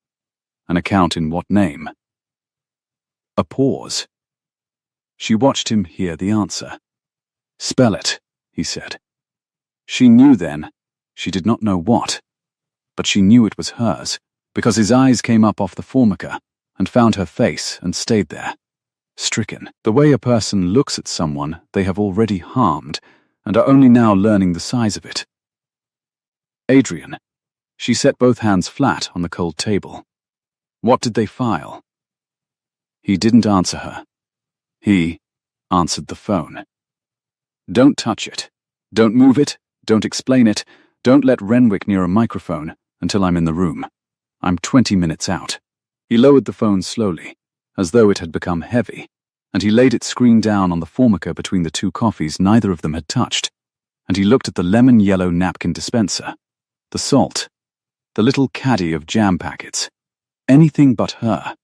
Speaker 1: "An account in what name?" A pause. She watched him hear the answer. "Spell it," he said. She knew then, she did not know what, but she knew it was hers, because his eyes came up off the formica and found her face and stayed there, stricken, the way a person looks at someone they have already harmed and are only now learning the size of it. Adrian. She set both hands flat on the cold table. What did they file? He didn't answer her. He answered the phone. "Don't touch it. Don't move it. Don't explain it. Don't let Renwick near a microphone until I'm in the room. I'm 20 minutes out." He lowered the phone slowly, as though it had become heavy, and he laid its screen down on the formica between the 2 coffees neither of them had touched, and he looked at the lemon-yellow napkin dispenser, the salt, the little caddy of jam packets, anything but her.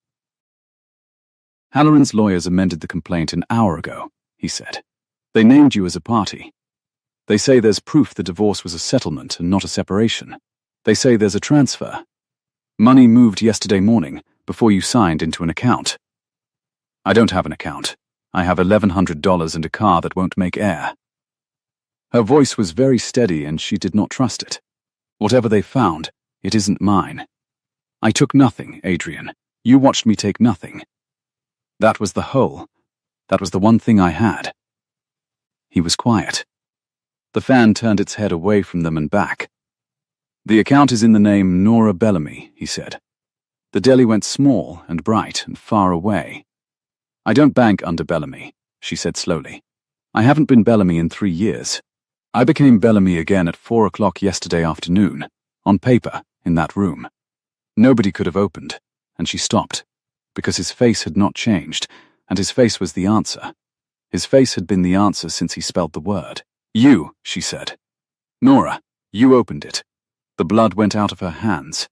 Speaker 1: "Halloran's lawyers amended the complaint an hour ago," he said. "They named you as a party. They say there's proof the divorce was a settlement and not a separation. They say there's a transfer. Money moved yesterday morning, before you signed, into an account." "I don't have an account. I have $1,100 and a car that won't make air." Her voice was very steady and she did not trust it. "Whatever they found, it isn't mine. I took nothing, Adrian. You watched me take nothing. That was the whole. That was the one thing I had." He was quiet. The fan turned its head away from them and back. "The account is in the name Nora Bellamy," he said. The deli went small and bright and far away. "I don't bank under Bellamy," she said slowly. "I haven't been Bellamy in 3 years. I became Bellamy again at 4 o'clock yesterday afternoon, on paper, in that room. Nobody could have opened," and she stopped, because his face had not changed, and his face was the answer. His face had been the answer since he spelled the word. "You," she said. "Nora, you opened it." The blood went out of her hands.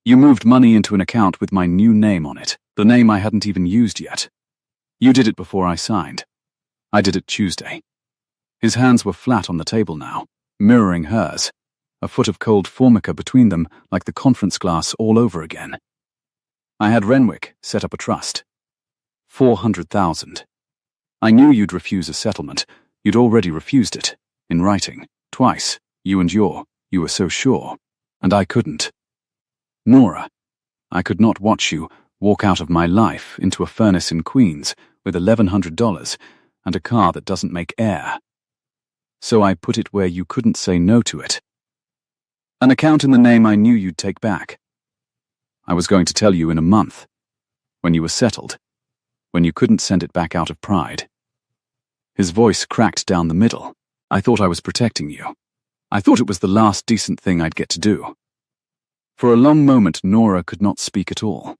Speaker 1: "You moved money into an account with my new name on it, the name I hadn't even used yet. You did it before I signed. I did it Tuesday." His hands were flat on the table now, mirroring hers, a foot of cold formica between them like the conference glass all over again. "I had Renwick set up a trust. 400,000. I knew you'd refuse a settlement. You'd already refused it, in writing, twice, you were so sure, and I couldn't. Nora, I could not watch you walk out of my life into a furnace in Queens with $1,100 and a car that doesn't make air. So I put it where you couldn't say no to it. An account in the name I knew you'd take back. I was going to tell you in a month, when you were settled, when you couldn't send it back out of pride." His voice cracked down the middle. "I thought I was protecting you. I thought it was the last decent thing I'd get to do." For a long moment Nora could not speak at all.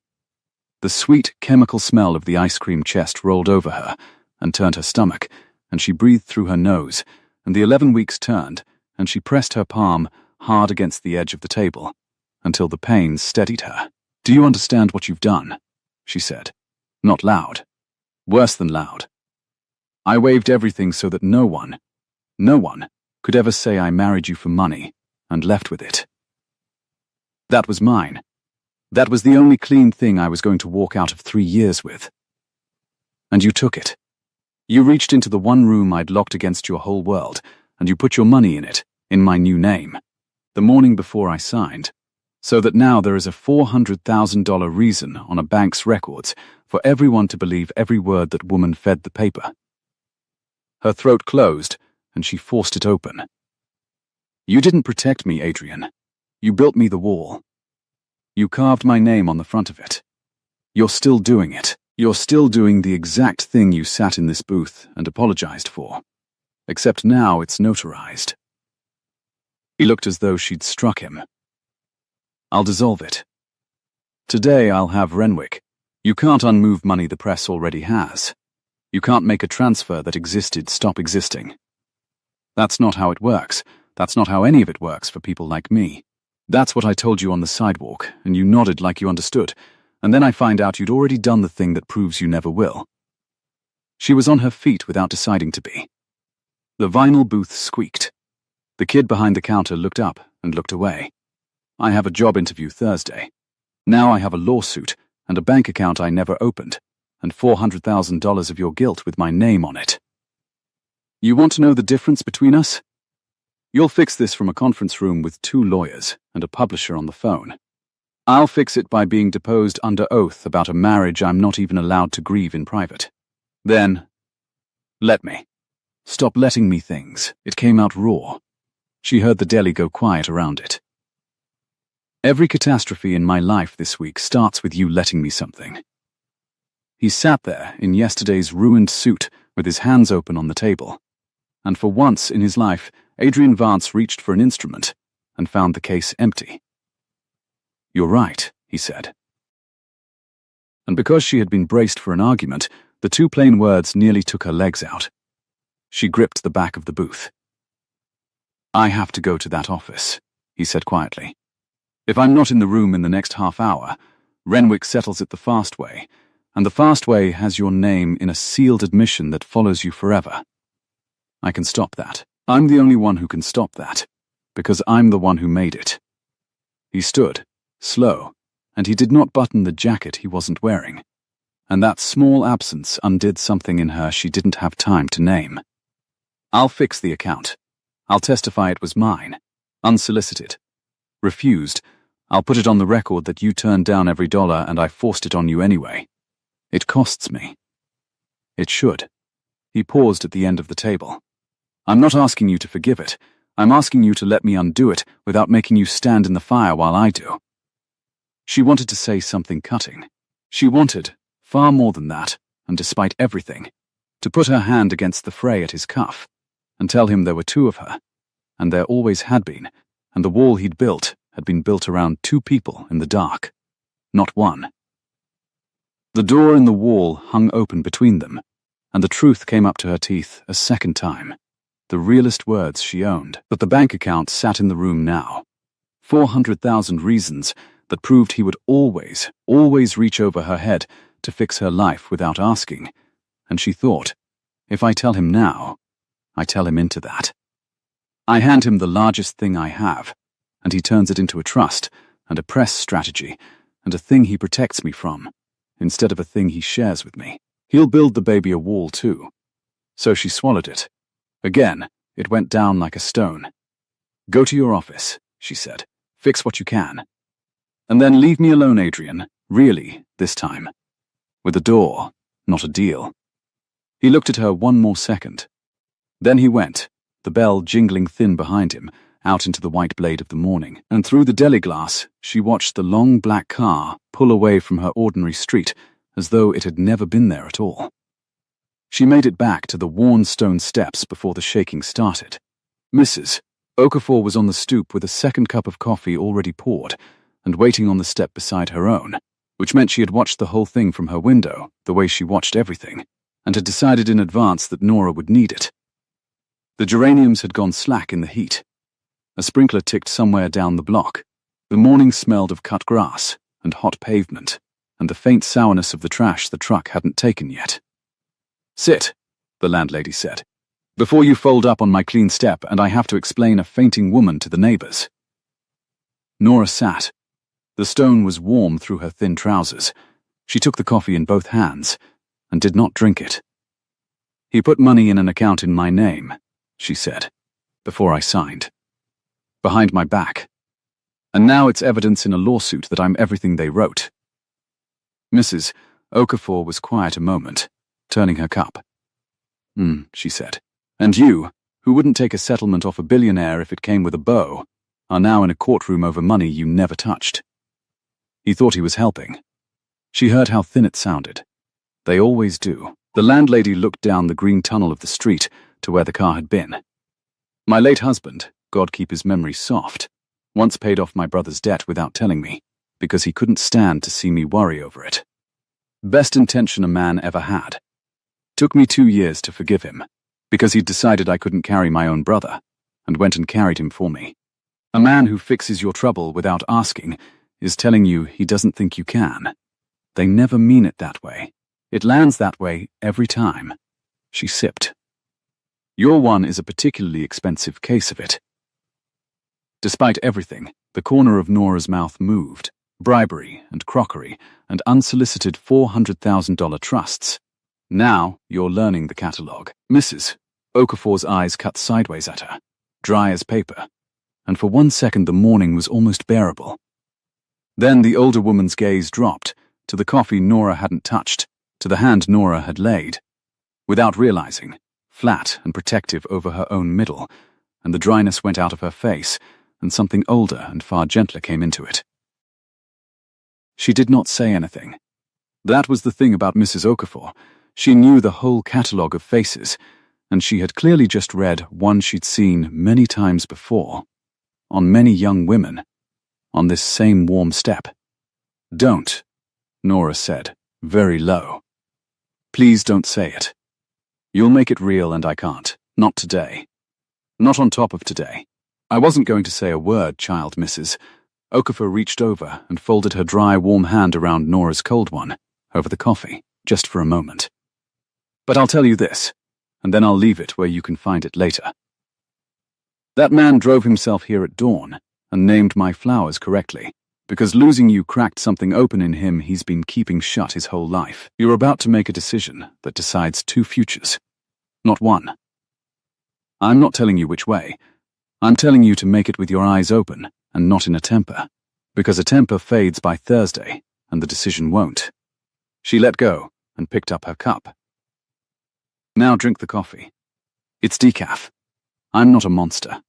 Speaker 1: The sweet chemical smell of the ice cream chest rolled over her and turned her stomach, and she breathed through her nose, and the 11 weeks turned, and she pressed her palm hard against the edge of the table, until the pain steadied her. "Do you understand what you've done?" she said. Not loud, Worse than loud. I waived everything so that no one could ever say I married you for money and left with it. That was mine. That was the only clean thing I was going to walk out of 3 years with. And you took it. You reached into the one room I'd locked against your whole world, and you put your money in it, in my new name, the morning before I signed, so that now there is a $400,000 reason on a bank's records for everyone to believe every word that woman fed the paper. Her throat closed, and she forced it open. You didn't protect me, Adrian. You built me the wall. You carved my name on the front of it. You're still doing it. You're still doing the exact thing you sat in this booth and apologized for. Except now it's notarized. He looked as though she'd struck him. I'll dissolve it. Today I'll have Renwick. You can't unmove money the press already has. You can't make a transfer that existed stop existing. That's not how it works. That's not how any of it works for people like me. That's what I told you on the sidewalk, and you nodded like you understood, and then I find out you'd already done the thing that proves you never will. She was on her feet without deciding to be. The vinyl booth squeaked. The kid behind the counter looked up and looked away. I have a job interview Thursday. Now I have a lawsuit and a bank account I never opened, and $400,000 of your guilt with my name on it. You want to know the difference between us? You'll fix this from a conference room with 2 lawyers and a publisher on the phone. I'll fix it by being deposed under oath about a marriage I'm not even allowed to grieve in private. Then, let me. Stop letting me things. It came out raw. She heard the deli go quiet around it. Every catastrophe in my life this week starts with you letting me something. He sat there in yesterday's ruined suit with his hands open on the table. And for once in his life, Adrian Vance reached for an instrument and found the case empty. You're right, he said. And because she had been braced for an argument, the 2 plain words nearly took her legs out. She gripped the back of the booth. I have to go to that office, he said quietly. If I'm not in the room in the next half hour, Renwick settles it the fast way, and the fast way has your name in a sealed admission that follows you forever. I can stop that. I'm the only one who can stop that, because I'm the one who made it. He stood, slow, and he did not button the jacket he wasn't wearing, and that small absence undid something in her she didn't have time to name. I'll fix the account. I'll testify it was mine, unsolicited. Refused, I'll put it on the record that you turned down every dollar and I forced it on you anyway. It costs me. It should. He paused at the end of the table. I'm not asking you to forgive it. I'm asking you to let me undo it without making you stand in the fire while I do. She wanted to say something cutting. She wanted, far more than that, and despite everything, to put her hand against the fray at his cuff and tell him there were 2 of her, and there always had been, and the wall he'd built had been built around 2 people in the dark, not one. The door in the wall hung open between them, and the truth came up to her teeth a second time. The realest words she owned, but the bank account sat in the room now. 400,000 reasons that proved he would always reach over her head to fix her life without asking, and she thought, if I tell him now, I tell him into that. I hand him the largest thing I have, and he turns it into a trust and a press strategy and a thing he protects me from, instead of a thing he shares with me. He'll build the baby a wall too. So she swallowed it. Again, it went down like a stone. Go to your office, she said. Fix what you can. And then leave me alone, Adrian, really, this time. With a door, not a deal. He looked at her one more second. Then he went, the bell jingling thin behind him, out into the white blade of the morning, and through the deli glass she watched the long black car pull away from her ordinary street as though it had never been there at all. She made it back to the worn stone steps before the shaking started. Mrs. Okafor was on the stoop with a second cup of coffee already poured and waiting on the step beside her own, which meant she had watched the whole thing from her window, the way she watched everything, and had decided in advance that Nora would need it. The geraniums had gone slack in the heat. A sprinkler ticked somewhere down the block. The morning smelled of cut grass and hot pavement, and the faint sourness of the trash the truck hadn't taken yet. Sit, the landlady said, before you fold up on my clean step and I have to explain a fainting woman to the neighbors. Nora sat. The stone was warm through her thin trousers. She took the coffee in both hands and did not drink it. He put money in an account in my name, she said, before I signed. Behind my back. And now it's evidence in a lawsuit that I'm everything they wrote. Mrs. Okafor was quiet a moment, turning her cup. She said. And you, who wouldn't take a settlement off a billionaire if it came with a bow, are now in a courtroom over money you never touched. He thought he was helping. She heard how thin it sounded. They always do. The landlady looked down the green tunnel of the street to where the car had been. My late husband, God keep his memory soft, once paid off my brother's debt without telling me, because he couldn't stand to see me worry over it. Best intention a man ever had. Took me 2 years to forgive him, because he'd decided I couldn't carry my own brother, and went and carried him for me. A man who fixes your trouble without asking is telling you he doesn't think you can. They never mean it that way. It lands that way every time. She sipped. Your one is a particularly expensive case of it. Despite everything, the corner of Nora's mouth moved. Bribery and crockery and unsolicited $400,000 trusts. Now you're learning the catalogue. Mrs. Okafor's eyes cut sideways at her, dry as paper, and for 1 second the morning was almost bearable. Then the older woman's gaze dropped to the coffee Nora hadn't touched, to the hand Nora had laid, without realizing, flat and protective over her own middle, and the dryness went out of her face, and something older and far gentler came into it. She did not say anything. That was the thing about Mrs. Okafor. She knew the whole catalogue of faces, and she had clearly just read one she'd seen many times before, on many young women, on this same warm step. Don't, Nora said, very low. Please don't say it. You'll make it real and I can't. Not today. Not on top of today. I wasn't going to say a word, child, Mrs. Okafor reached over and folded her dry, warm hand around Nora's cold one, over the coffee, just for a moment. But I'll tell you this, and then I'll leave it where you can find it later. That man drove himself here at dawn and named my flowers correctly, because losing you cracked something open in him he's been keeping shut his whole life. You're about to make a decision that decides 2 futures, not one. I'm not telling you which way. I'm telling you to make it with your eyes open and not in a temper, because a temper fades by Thursday and the decision won't. She let go and picked up her cup. Now drink the coffee. It's decaf. I'm not a monster.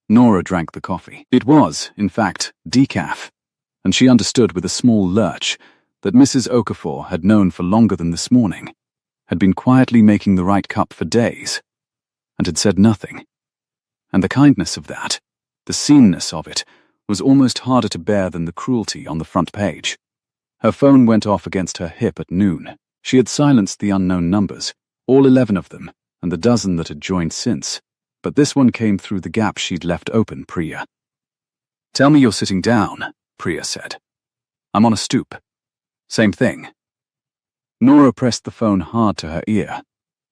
Speaker 1: Nora drank the coffee. It was, in fact, decaf, and she understood with a small lurch that Mrs. Okafor had known for longer than this morning, had been quietly making the right cup for days, and had said nothing. And the kindness of that, the seenness of it, was almost harder to bear than the cruelty on the front page. Her phone went off against her hip at noon. She had silenced the unknown numbers, all 11 of them, and the dozen that had joined since. But this one came through the gap she'd left open, Priya. Tell me you're sitting down, Priya said. I'm on a stoop. Same thing. Nora pressed the phone hard to her ear.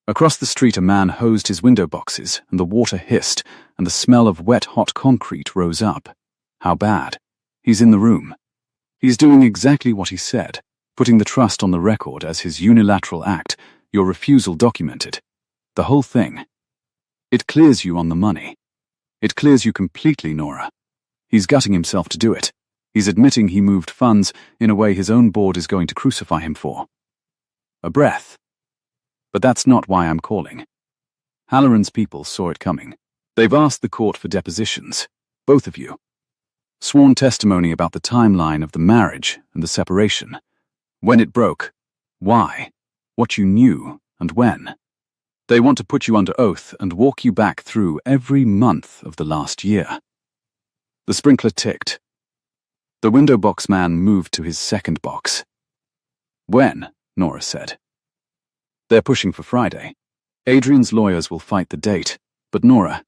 Speaker 1: Across the street a man hosed his window boxes, and the water hissed, and the smell of wet, hot concrete rose up. How bad? He's in the room. He's doing exactly what he said, putting the trust on the record as his unilateral act, your refusal documented. The whole thing. It clears you on the money. It clears you completely, Nora. He's gutting himself to do it. He's admitting he moved funds in a way his own board is going to crucify him for. A breath. But that's not why I'm calling. Halloran's people saw it coming. They've asked the court for depositions, both of you. Sworn testimony about the timeline of the marriage and the separation. When it broke, why, what you knew, and when. They want to put you under oath and walk you back through every month of the last year. The sprinkler ticked. The window box man moved to his second box. When, Nora said. They're pushing for Friday. Adrian's lawyers will fight the date, but Nora,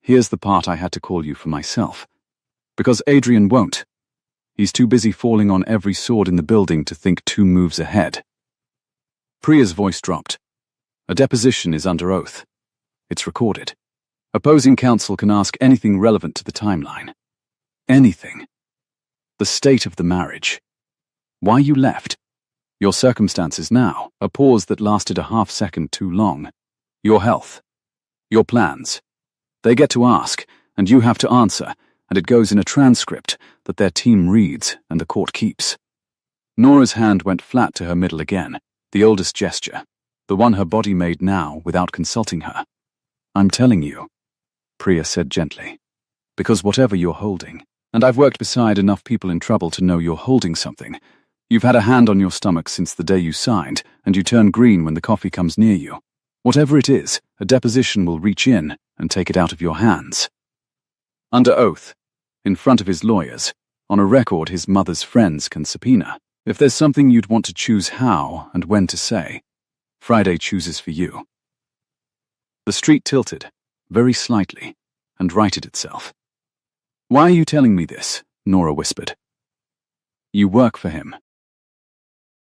Speaker 1: here's the part I had to call you for myself. Because Adrian won't. He's too busy falling on every sword in the building to think 2 moves ahead. Priya's voice dropped. A deposition is under oath. It's recorded. Opposing counsel can ask anything relevant to the timeline. Anything. The state of the marriage. Why you left. Your circumstances now. A pause that lasted a half-second too long. Your health. Your plans. They get to ask, and you have to answer, and it goes in a transcript that their team reads and the court keeps. Nora's hand went flat to her middle again, the oldest gesture, the one her body made now without consulting her. I'm telling you, Priya said gently, because whatever you're holding, and I've worked beside enough people in trouble to know you're holding something. You've had a hand on your stomach since the day you signed, and you turn green when the coffee comes near you. Whatever it is, a deposition will reach in and take it out of your hands. Under oath, in front of his lawyers, on a record his mother's friends can subpoena. If there's something you'd want to choose how and when to say, Friday chooses for you. The street tilted, very slightly, and righted itself. Why are you telling me this? Nora whispered. You work for him.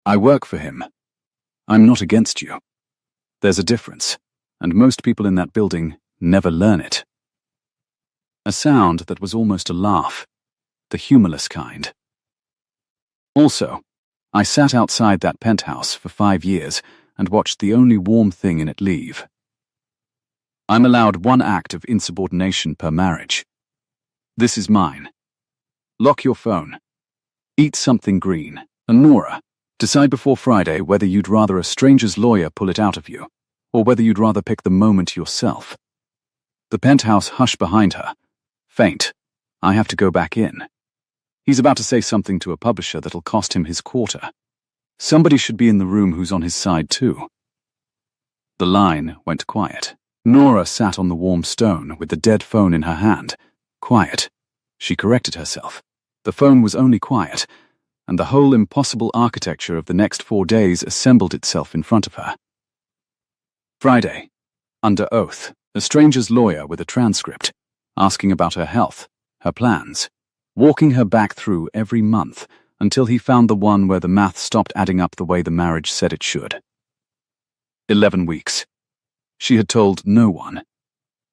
Speaker 1: I work for him. I'm not against you. There's a difference, and most people in that building never learn it. A sound that was almost a laugh, the humorless kind. Also, I sat outside that penthouse for 5 years and watched the only warm thing in it leave. I'm allowed 1 act of insubordination per marriage. This is mine. Lock your phone. Eat something green. And Nora, decide before Friday whether you'd rather a stranger's lawyer pull it out of you, or whether you'd rather pick the moment yourself. The penthouse hushed behind her. Faint. I have to go back in. He's about to say something to a publisher that'll cost him his quarter. Somebody should be in the room who's on his side too. The line went quiet. Nora sat on the warm stone with the dead phone in her hand. Quiet. She corrected herself. The phone was only quiet, and the whole impossible architecture of the next 4 days assembled itself in front of her. Friday. Under oath. A stranger's lawyer with a transcript, asking about her health, her plans, walking her back through every month until he found the one where the math stopped adding up the way the marriage said it should. 11 weeks. She had told no one.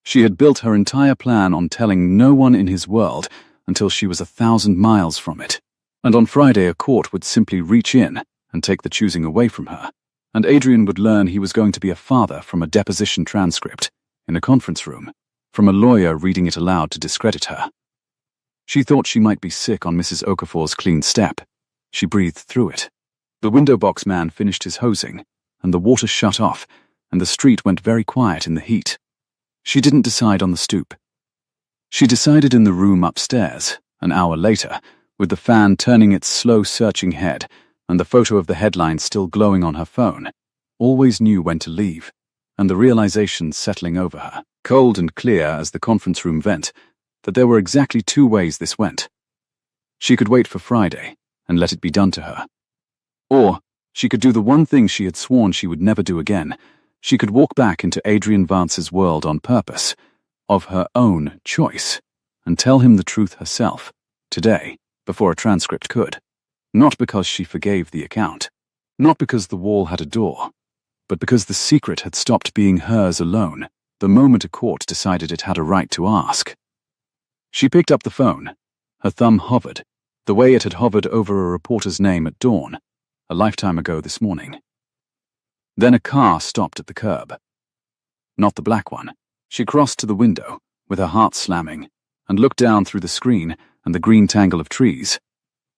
Speaker 1: She had built her entire plan on telling no one in his world until she was 1,000 miles from it. And on Friday a court would simply reach in and take the choosing away from her, and Adrian would learn he was going to be a father from a deposition transcript, in a conference room, from a lawyer reading it aloud to discredit her. She thought she might be sick on Mrs. Okafor's clean step. She breathed through it. The window box man finished his hosing, and the water shut off, and the street went very quiet in the heat. She didn't decide on the stoop. She decided in the room upstairs, an hour later, with the fan turning its slow searching head and the photo of the headline still glowing on her phone, always knew when to leave, and the realization settling over her, cold and clear as the conference room vent, that there were exactly 2 ways this went. She could wait for Friday and let it be done to her. Or she could do the one thing she had sworn she would never do again. She could walk back into Adrian Vance's world on purpose, of her own choice, and tell him the truth herself, today, before a transcript could. Not because she forgave the account, not because the wall had a door, but because the secret had stopped being hers alone the moment a court decided it had a right to ask. She picked up the phone. Her thumb hovered, the way it had hovered over a reporter's name at dawn, a lifetime ago this morning. Then a car stopped at the curb. Not the black one. She crossed to the window, with her heart slamming, and looked down through the screen and the green tangle of trees.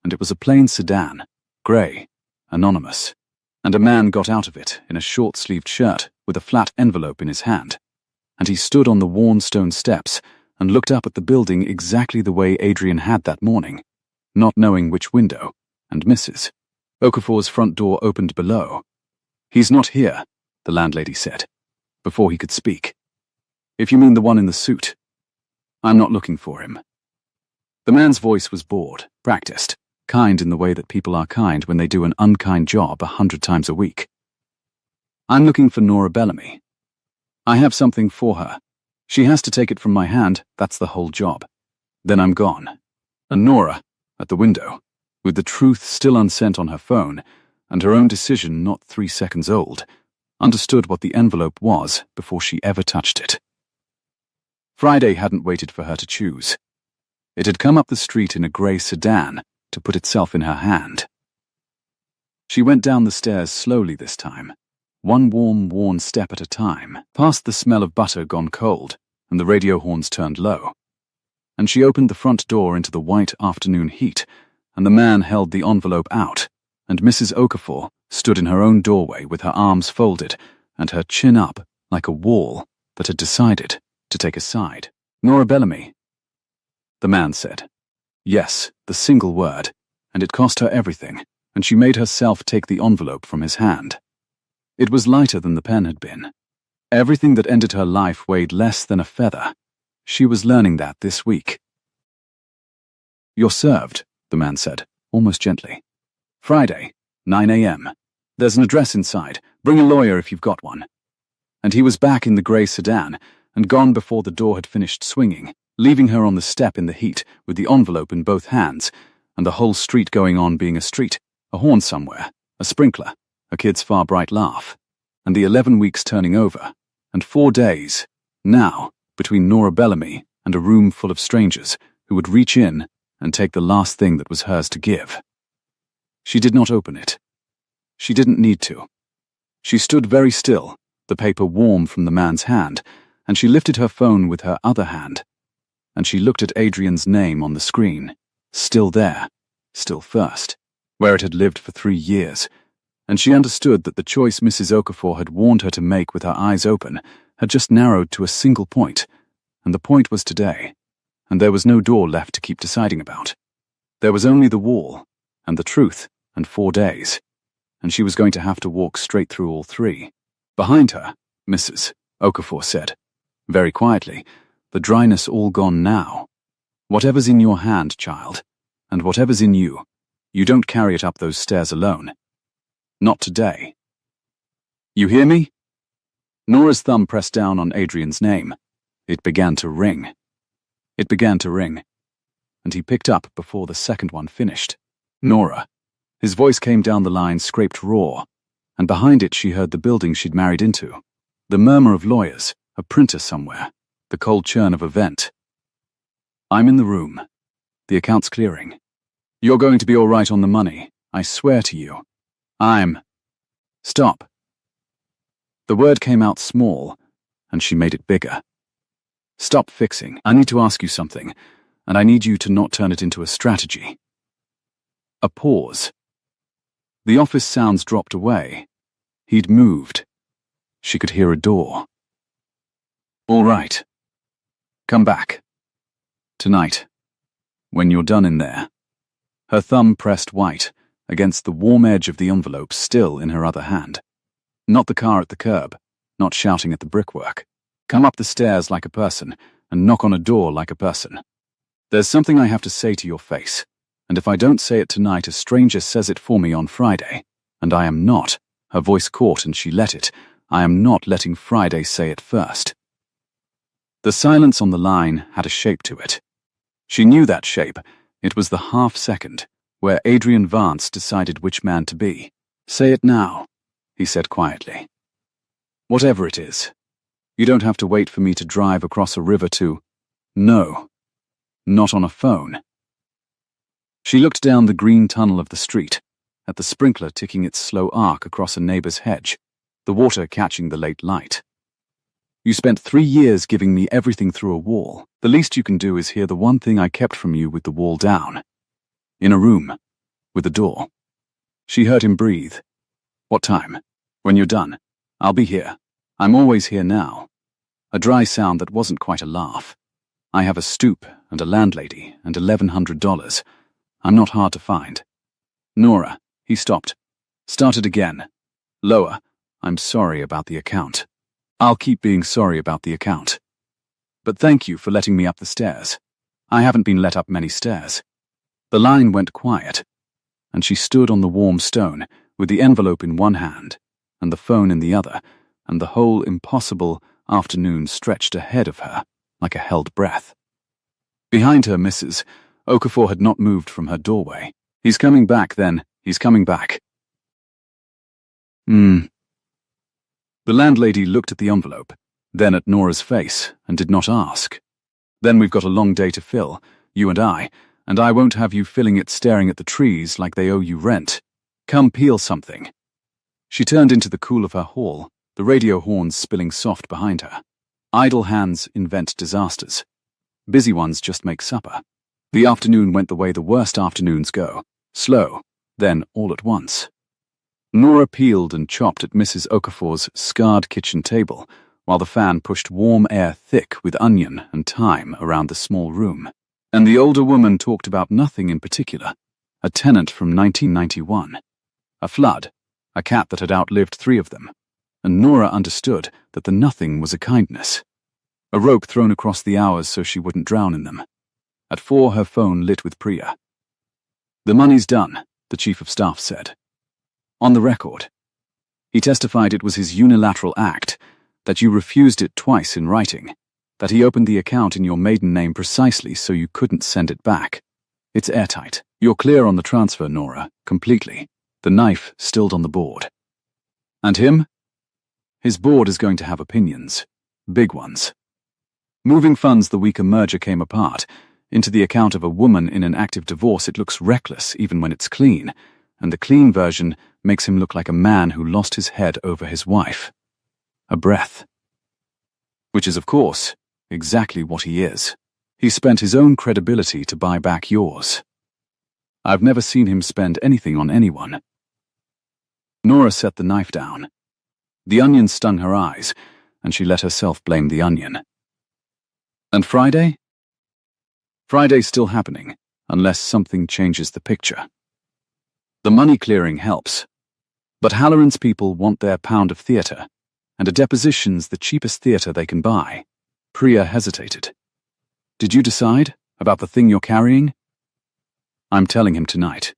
Speaker 1: And it was a plain sedan, grey, anonymous, and a man got out of it in a short-sleeved shirt with a flat envelope in his hand, and he stood on the worn stone steps and looked up at the building exactly the way Adrian had that morning, not knowing which window, and Mrs. Okafor's front door opened below. He's not here, the landlady said, before he could speak. If you mean the one in the suit, I'm not looking for him. The man's voice was bored, practiced, kind in the way that people are kind when they do an unkind job 100 times a week. I'm looking for Nora Bellamy. I have something for her. She has to take it from my hand, that's the whole job. Then I'm gone. And Nora, at the window, with the truth still unsent on her phone, and her own decision not 3 seconds old, understood what the envelope was before she ever touched it. Friday hadn't waited for her to choose. It had come up the street in a grey sedan to put itself in her hand. She went down the stairs slowly this time, one warm, worn step at a time, past the smell of butter gone cold and the radio horns turned low. And she opened the front door into the white afternoon heat, and the man held the envelope out, and Mrs. Okafor stood in her own doorway with her arms folded and her chin up like a wall that had decided to take a side. "Nora Bellamy," the man said. Yes, the single word, and it cost her everything, and she made herself take the envelope from his hand. It was lighter than the pen had been. Everything that ended her life weighed less than a feather. She was learning that this week. "You're served," the man said, almost gently. "Friday, 9 a.m. There's an address inside. Bring a lawyer if you've got one." And he was back in the grey sedan and gone before the door had finished swinging, leaving her on the step in the heat with the envelope in both hands, and the whole street going on being a street, a horn somewhere, a sprinkler, a kid's far bright laugh, and the 11 weeks turning over, and 4 days, now, between Nora Bellamy and a room full of strangers who would reach in and take the last thing that was hers to give. She did not open it. She didn't need to. She stood very still, the paper warm from the man's hand, and she lifted her phone with her other hand, and she looked at Adrian's name on the screen, still there, still first, where it had lived for 3 years, and she understood that the choice Mrs. Okafor had warned her to make with her eyes open had just narrowed to a single point, and the point was today, and there was no door left to keep deciding about. There was only the wall, and the truth, and 4 days, and she was going to have to walk straight through all 3. Behind her, Mrs. Okafor said, very quietly, the dryness all gone now. "Whatever's in your hand, child, and whatever's in you, you don't carry it up those stairs alone. Not today. You hear me?" Nora's thumb pressed down on Adrian's name. It began to ring. It began to ring, and he picked up before the second one finished. "Nora." His voice came down the line scraped raw, and behind it she heard the building she'd married into, the murmur of lawyers, a printer somewhere, the cold churn of a vent. "I'm in the room. The account's clearing. You're going to be all right on the money, I swear to you. I'm—" "Stop." The word came out small, and she made it bigger. "Stop fixing. I need to ask you something, and I need you to not turn it into a strategy." A pause. The office sounds dropped away. He'd moved. She could hear a door. "All right. Come back. Tonight. When you're done in there." Her thumb pressed white against the warm edge of the envelope still in her other hand. Not the car at the curb, not shouting at the brickwork. Come up the stairs like a person and knock on a door like a person. "There's something I have to say to your face, and if I don't say it tonight, a stranger says it for me on Friday, and I am not," her voice caught and she let it, "I am not letting Friday say it first." The silence on the line had a shape to it. She knew that shape. It was the half-second where Adrian Vance decided which man to be. "Say it now," he said quietly. "Whatever it is. You don't have to wait for me to drive across a river to— No, not on a phone." She looked down the green tunnel of the street, at the sprinkler ticking its slow arc across a neighbor's hedge, the water catching the late light. "You spent 3 years giving me everything through a wall. The least you can do is hear the one thing I kept from you with the wall down. In a room, with a door." She heard him breathe. "What time?" "When you're done. I'll be here. I'm always here now." A dry sound that wasn't quite a laugh. "I have a stoop and a landlady and $1,100. I'm not hard to find." "Nora," he stopped. Started again. Lower. "I'm sorry about the account. I'll keep being sorry about the account. But thank you for letting me up the stairs. I haven't been let up many stairs." The line went quiet, and she stood on the warm stone with the envelope in one hand and the phone in the other, and the whole impossible afternoon stretched ahead of her like a held breath. Behind her, Mrs. Okafor had not moved from her doorway. "He's coming back, then. He's coming back." The landlady looked at the envelope, then at Nora's face, and did not ask. Then we've got a long day to fill, you and I won't have you filling it staring at the trees like they owe you rent. Come peel something. She turned into the cool of her hall, the radio horns spilling soft behind her. Idle hands invent disasters. Busy ones just make supper. The afternoon went the way the worst afternoons go, slow, then all at once. Nora peeled and chopped at Mrs. Okafor's scarred kitchen table, while the fan pushed warm air thick with onion and thyme around the small room. And the older woman talked about nothing in particular. A tenant from 1991. A flood. A cat that had outlived 3 of them. And Nora understood that the nothing was a kindness. A rope thrown across the hours so she wouldn't drown in them. At 4, her phone lit with Priya. "The money's done," the chief of staff said. "On the record." He testified it was his unilateral act, that you refused it twice in writing, that he opened the account in your maiden name precisely so you couldn't send it back. It's airtight. You're clear on the transfer, Nora, completely. The knife stilled on the board. And him? His board is going to have opinions. Big ones. Moving funds the week a merger came apart. Into the account of a woman in an active divorce, it looks reckless even when it's clean, and the clean version makes him look like a man who lost his head over his wife. A breath. Which is, of course, exactly what he is. He spent his own credibility to buy back yours. I've never seen him spend anything on anyone. Nora set the knife down. The onion stung her eyes, and she let herself blame the onion. And Friday? Friday's still happening, unless something changes the picture. The money clearing helps. But Halloran's people want their pound of theatre, and a deposition's the cheapest theatre they can buy. Priya hesitated. Did you decide about the thing you're carrying? I'm telling him tonight.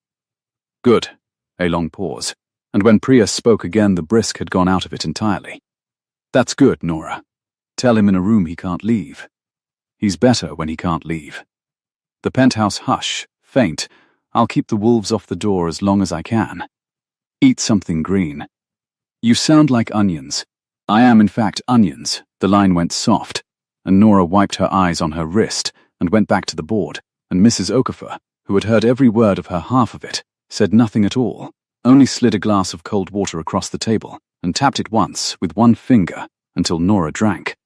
Speaker 1: Good. A long pause, and when Priya spoke again, the brisk had gone out of it entirely. That's good, Nora. Tell him in a room he can't leave. He's better when he can't leave. The penthouse hush, faint. I'll keep the wolves off the door as long as I can. Eat something green. You sound like onions. I am in fact onions. The line went soft, and Nora wiped her eyes on her wrist and went back to the board, and Mrs. Okafor, who had heard every word of her half of it, said nothing at all, only slid a glass of cold water across the table and tapped it once with one finger until Nora drank.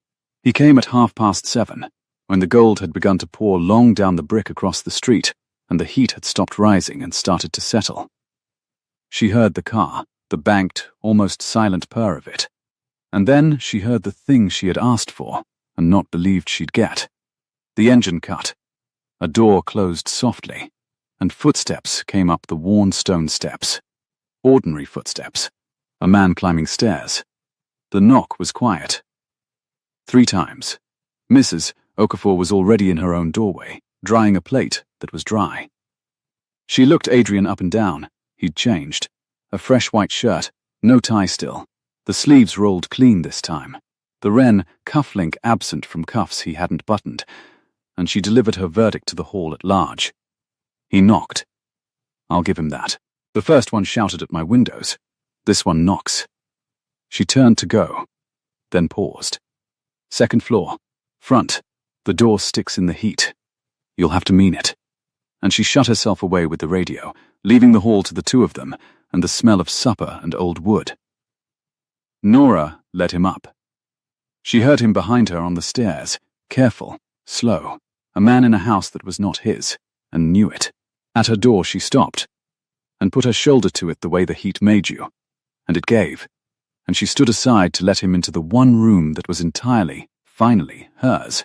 Speaker 1: He came at 7:30, when the gold had begun to pour long down the brick across the street, and the heat had stopped rising and started to settle. She heard the car, the banked, almost silent purr of it, and then she heard the thing she had asked for and not believed she'd get. The engine cut. A door closed softly, and footsteps came up the worn stone steps. Ordinary footsteps. A man climbing stairs. The knock was quiet. 3 times. Mrs. Okafor was already in her own doorway, drying a plate that was dry. She looked Adrian up and down. He'd changed. A fresh white shirt, no tie still. The sleeves rolled clean this time. The wren cufflink absent from cuffs he hadn't buttoned, and she delivered her verdict to the hall at large. He knocked. I'll give him that. The first one shouted at my windows. This one knocks. She turned to go, then paused. 2nd floor. Front. The door sticks in the heat. You'll have to mean it. And she shut herself away with the radio, leaving the hall to the 2 of them and the smell of supper and old wood. Nora led him up. She heard him behind her on the stairs, careful, slow, a man in a house that was not his, and knew it. At her door she stopped, and put her shoulder to it the way the heat made you, and it gave, and she stood aside to let him into the one room that was entirely, finally, hers.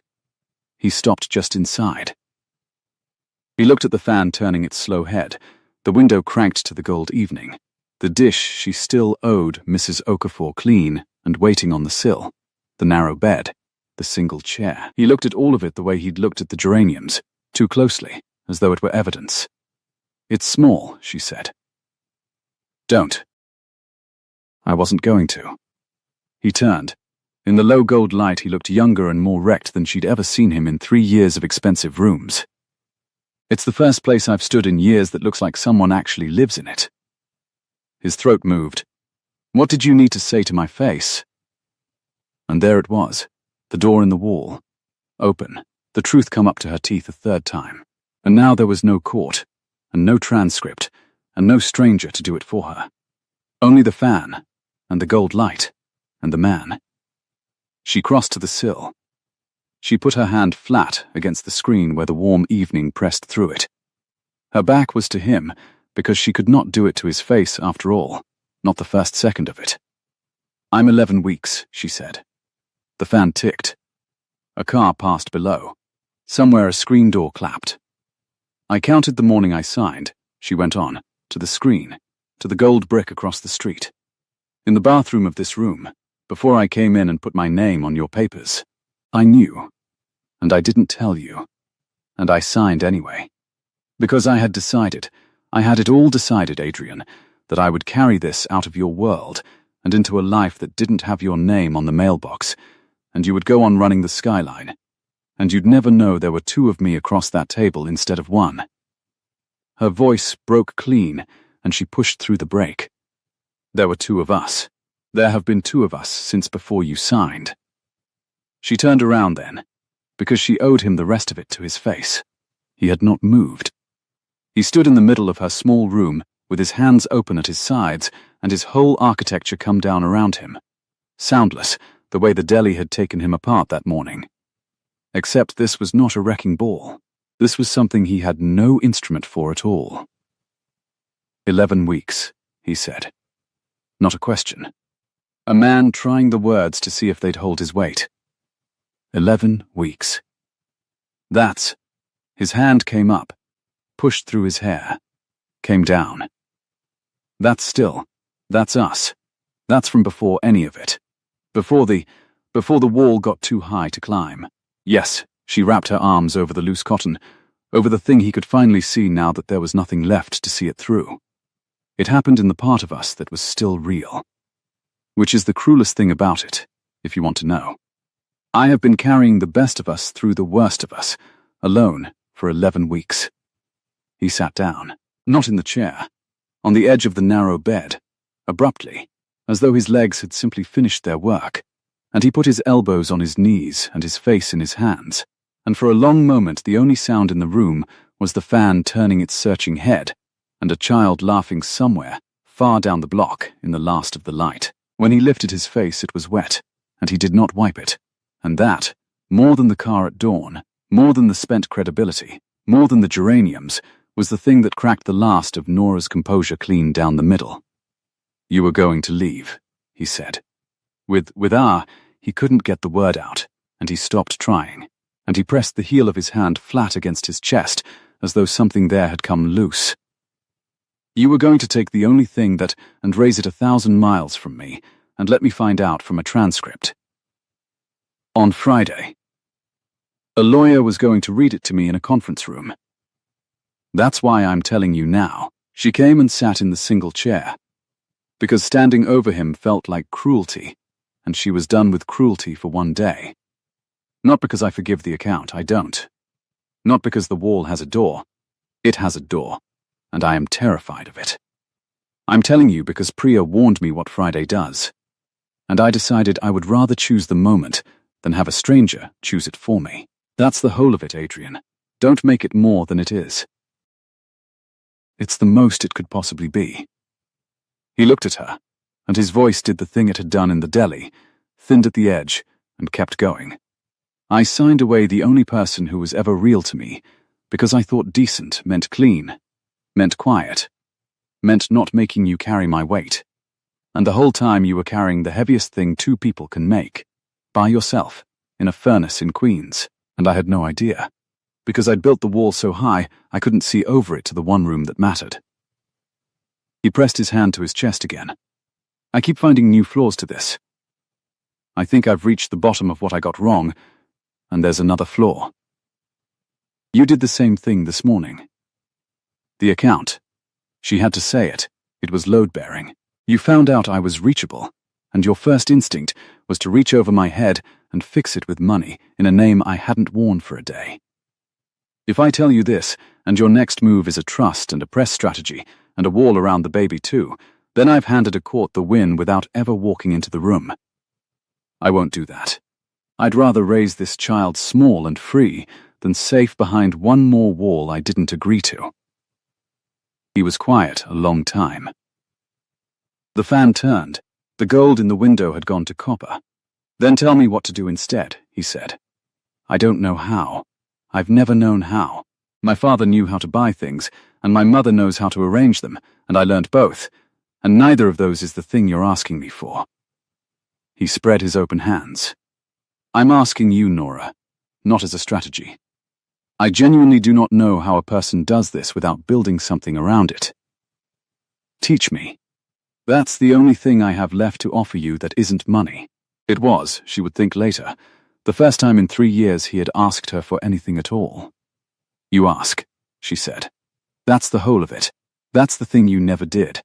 Speaker 1: He stopped just inside. He looked at the fan turning its slow head, the window cranked to the gold evening, the dish she still owed Mrs. Okafor clean and waiting on the sill, the narrow bed, the single chair. He looked at all of it the way he'd looked at the geraniums, too closely, as though it were evidence. It's small, she said. Don't. I wasn't going to. He turned. In the low gold light he looked younger and more wrecked than she'd ever seen him in 3 years of expensive rooms. It's the first place I've stood in years that looks like someone actually lives in it. His throat moved. What did you need to say to my face? And there it was, the door in the wall, open, the truth come up to her teeth a third time. And now there was no court, and no transcript, and no stranger to do it for her. Only the fan, and the gold light, and the man. She crossed to the sill. She put her hand flat against the screen where the warm evening pressed through it. Her back was to him, because she could not do it to his face after all, not the first second of it. "I'm 11 weeks," she said. The fan ticked. A car passed below. Somewhere a screen door clapped. "I counted the morning I signed," she went on, to the screen, to the gold brick across the street. "In the bathroom of this room, before I came in and put my name on your papers. I knew, and I didn't tell you, and I signed anyway. Because I had decided, I had it all decided, Adrian, that I would carry this out of your world and into a life that didn't have your name on the mailbox, and you would go on running the skyline, and you'd never know there were two of me across that table instead of one." Her voice broke clean, and she pushed through the break. "There were two of us. There have been two of us since before you signed." She turned around then, because she owed him the rest of it to his face. He had not moved. He stood in the middle of her small room, with his hands open at his sides and his whole architecture come down around him. Soundless, the way the deli had taken him apart that morning. Except this was not a wrecking ball. This was something he had no instrument for at all. 11 weeks, he said. Not a question. A man trying the words to see if they'd hold his weight. 11 weeks. That's. His hand came up, pushed through his hair, came down. That's still. That's us. That's from before any of it. Before the wall got too high to climb. Yes, she wrapped her arms over the loose cotton, over the thing he could finally see now that there was nothing left to see it through. It happened in the part of us that was still real. Which is the cruelest thing about it, if you want to know. I have been carrying the best of us through the worst of us, alone, for 11 weeks. He sat down, not in the chair, on the edge of the narrow bed, abruptly, as though his legs had simply finished their work, and he put his elbows on his knees and his face in his hands, and for a long moment the only sound in the room was the fan turning its searching head, and a child laughing somewhere, far down the block, in the last of the light. When he lifted his face it was wet, and he did not wipe it. And that, more than the car at dawn, more than the spent credibility, more than the geraniums, was the thing that cracked the last of Nora's composure clean down the middle. "You were going to leave," he said. With he couldn't get the word out, and he stopped trying, and he pressed the heel of his hand flat against his chest, as though something there had come loose. "You were going to take the only thing that, and raise it 1,000 miles from me, and let me find out from a transcript. On Friday. A lawyer was going to read it to me in a conference room. That's why I'm telling you now." She came and sat in the single chair, because standing over him felt like cruelty, and she was done with cruelty for one day. Not because I forgive the account, I don't. Not because the wall has a door. It has a door, and I am terrified of it. I'm telling you because Priya warned me what Friday does, and I decided I would rather choose the moment than have a stranger choose it for me. That's the whole of it, Adrian. Don't make it more than it is. It's the most it could possibly be. He looked at her, and his voice did the thing it had done in the deli, thinned at the edge, and kept going. I signed away the only person who was ever real to me, because I thought decent meant clean, meant quiet, meant not making you carry my weight. And the whole time you were carrying the heaviest thing two people can make, by yourself, in a furnace in Queens, and I had no idea. Because I'd built the wall so high, I couldn't see over it to the one room that mattered. He pressed his hand to his chest again. I keep finding new flaws to this. I think I've reached the bottom of what I got wrong, and there's another flaw. You did the same thing this morning. The account. She had to say it. It was load-bearing. You found out I was reachable, and your first instinct was to reach over my head and fix it with money in a name I hadn't worn for a day. If I tell you this, and your next move is a trust and a press strategy, and a wall around the baby too, then I've handed a court the win without ever walking into the room. I won't do that. I'd rather raise this child small and free than safe behind one more wall I didn't agree to. He was quiet a long time. The fan turned. The gold in the window had gone to copper. Then tell me what to do instead, he said. I don't know how. I've never known how. My father knew how to buy things, and my mother knows how to arrange them, and I learned both, and neither of those is the thing you're asking me for. He spread his open hands. I'm asking you, Nora, not as a strategy. I genuinely do not know how a person does this without building something around it. Teach me. That's the only thing I have left to offer you that isn't money. It was, she would think later, the first time in 3 years he had asked her for anything at all. You ask, she said. That's the whole of it. That's the thing you never did.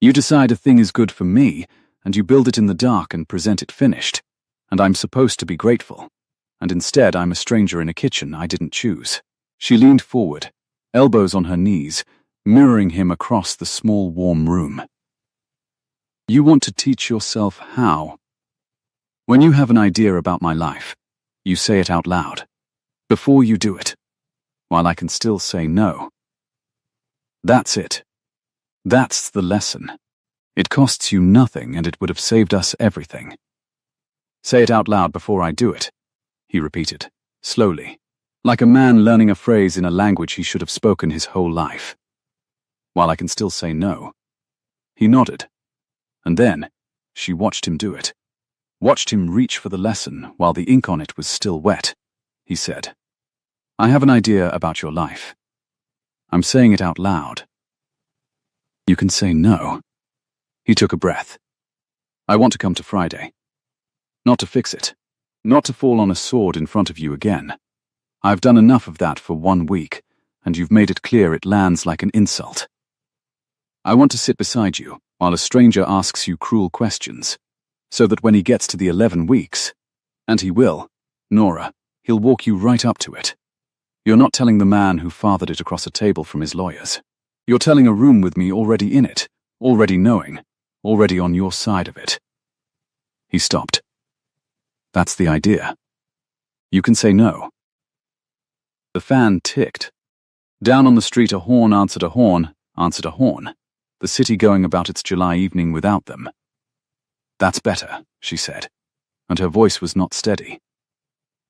Speaker 1: You decide a thing is good for me, and you build it in the dark and present it finished, and I'm supposed to be grateful. And instead I'm a stranger in a kitchen I didn't choose. She leaned forward, elbows on her knees, mirroring him across the small warm room. You want to teach yourself how. When you have an idea about my life, you say it out loud, before you do it, while I can still say no. That's it. That's the lesson. It costs you nothing and it would have saved us everything. Say it out loud before I do it, he repeated, slowly, like a man learning a phrase in a language he should have spoken his whole life. While I can still say no. He nodded. And then, she watched him do it. Watched him reach for the lesson while the ink on it was still wet. He said, I have an idea about your life. I'm saying it out loud. You can say no. He took a breath. I want to come to Friday. Not to fix it. Not to fall on a sword in front of you again. I've done enough of that for 1 week, and you've made it clear it lands like an insult. I want to sit beside you while a stranger asks you cruel questions, so that when he gets to the 11 weeks, and he will, Nora, he'll walk you right up to it. You're not telling the man who fathered it across a table from his lawyers. You're telling a room with me already in it, already knowing, already on your side of it. He stopped. That's the idea. You can say no. The fan ticked. Down on the street a horn answered a horn, answered a horn, the city going about its July evening without them. That's better, she said, and her voice was not steady.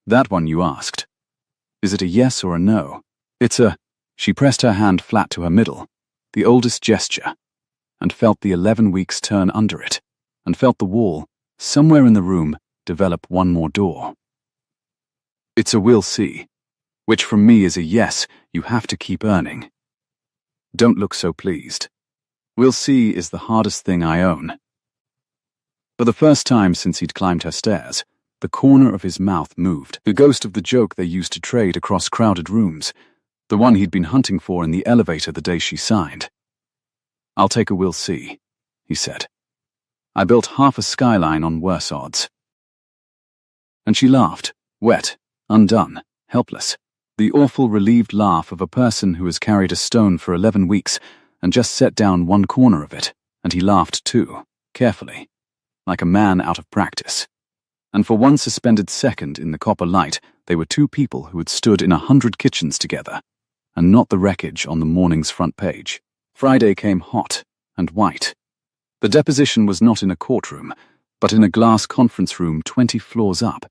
Speaker 1: That one you asked. Is it a yes or a no? It's a... She pressed her hand flat to her middle, the oldest gesture, and felt the 11 weeks turn under it, and felt the wall, somewhere in the room, develop one more door. It's a we'll see, which from me is a yes, you have to keep earning. Don't look so pleased. We'll see is the hardest thing I own. For the first time since he'd climbed her stairs, the corner of his mouth moved, the ghost of the joke they used to trade across crowded rooms, the one he'd been hunting for in the elevator the day she signed. I'll take a we'll see, he said. I built half a skyline on worse odds. And she laughed, wet, undone, helpless, the awful relieved laugh of a person who has carried a stone for 11 weeks and just set down one corner of it, and he laughed too, carefully, like a man out of practice. And for one suspended second in the copper light, they were two people who had stood in 100 kitchens together, and not the wreckage on the morning's front page. Friday came hot and white. The deposition was not in a courtroom, but in a glass conference room 20 floors up,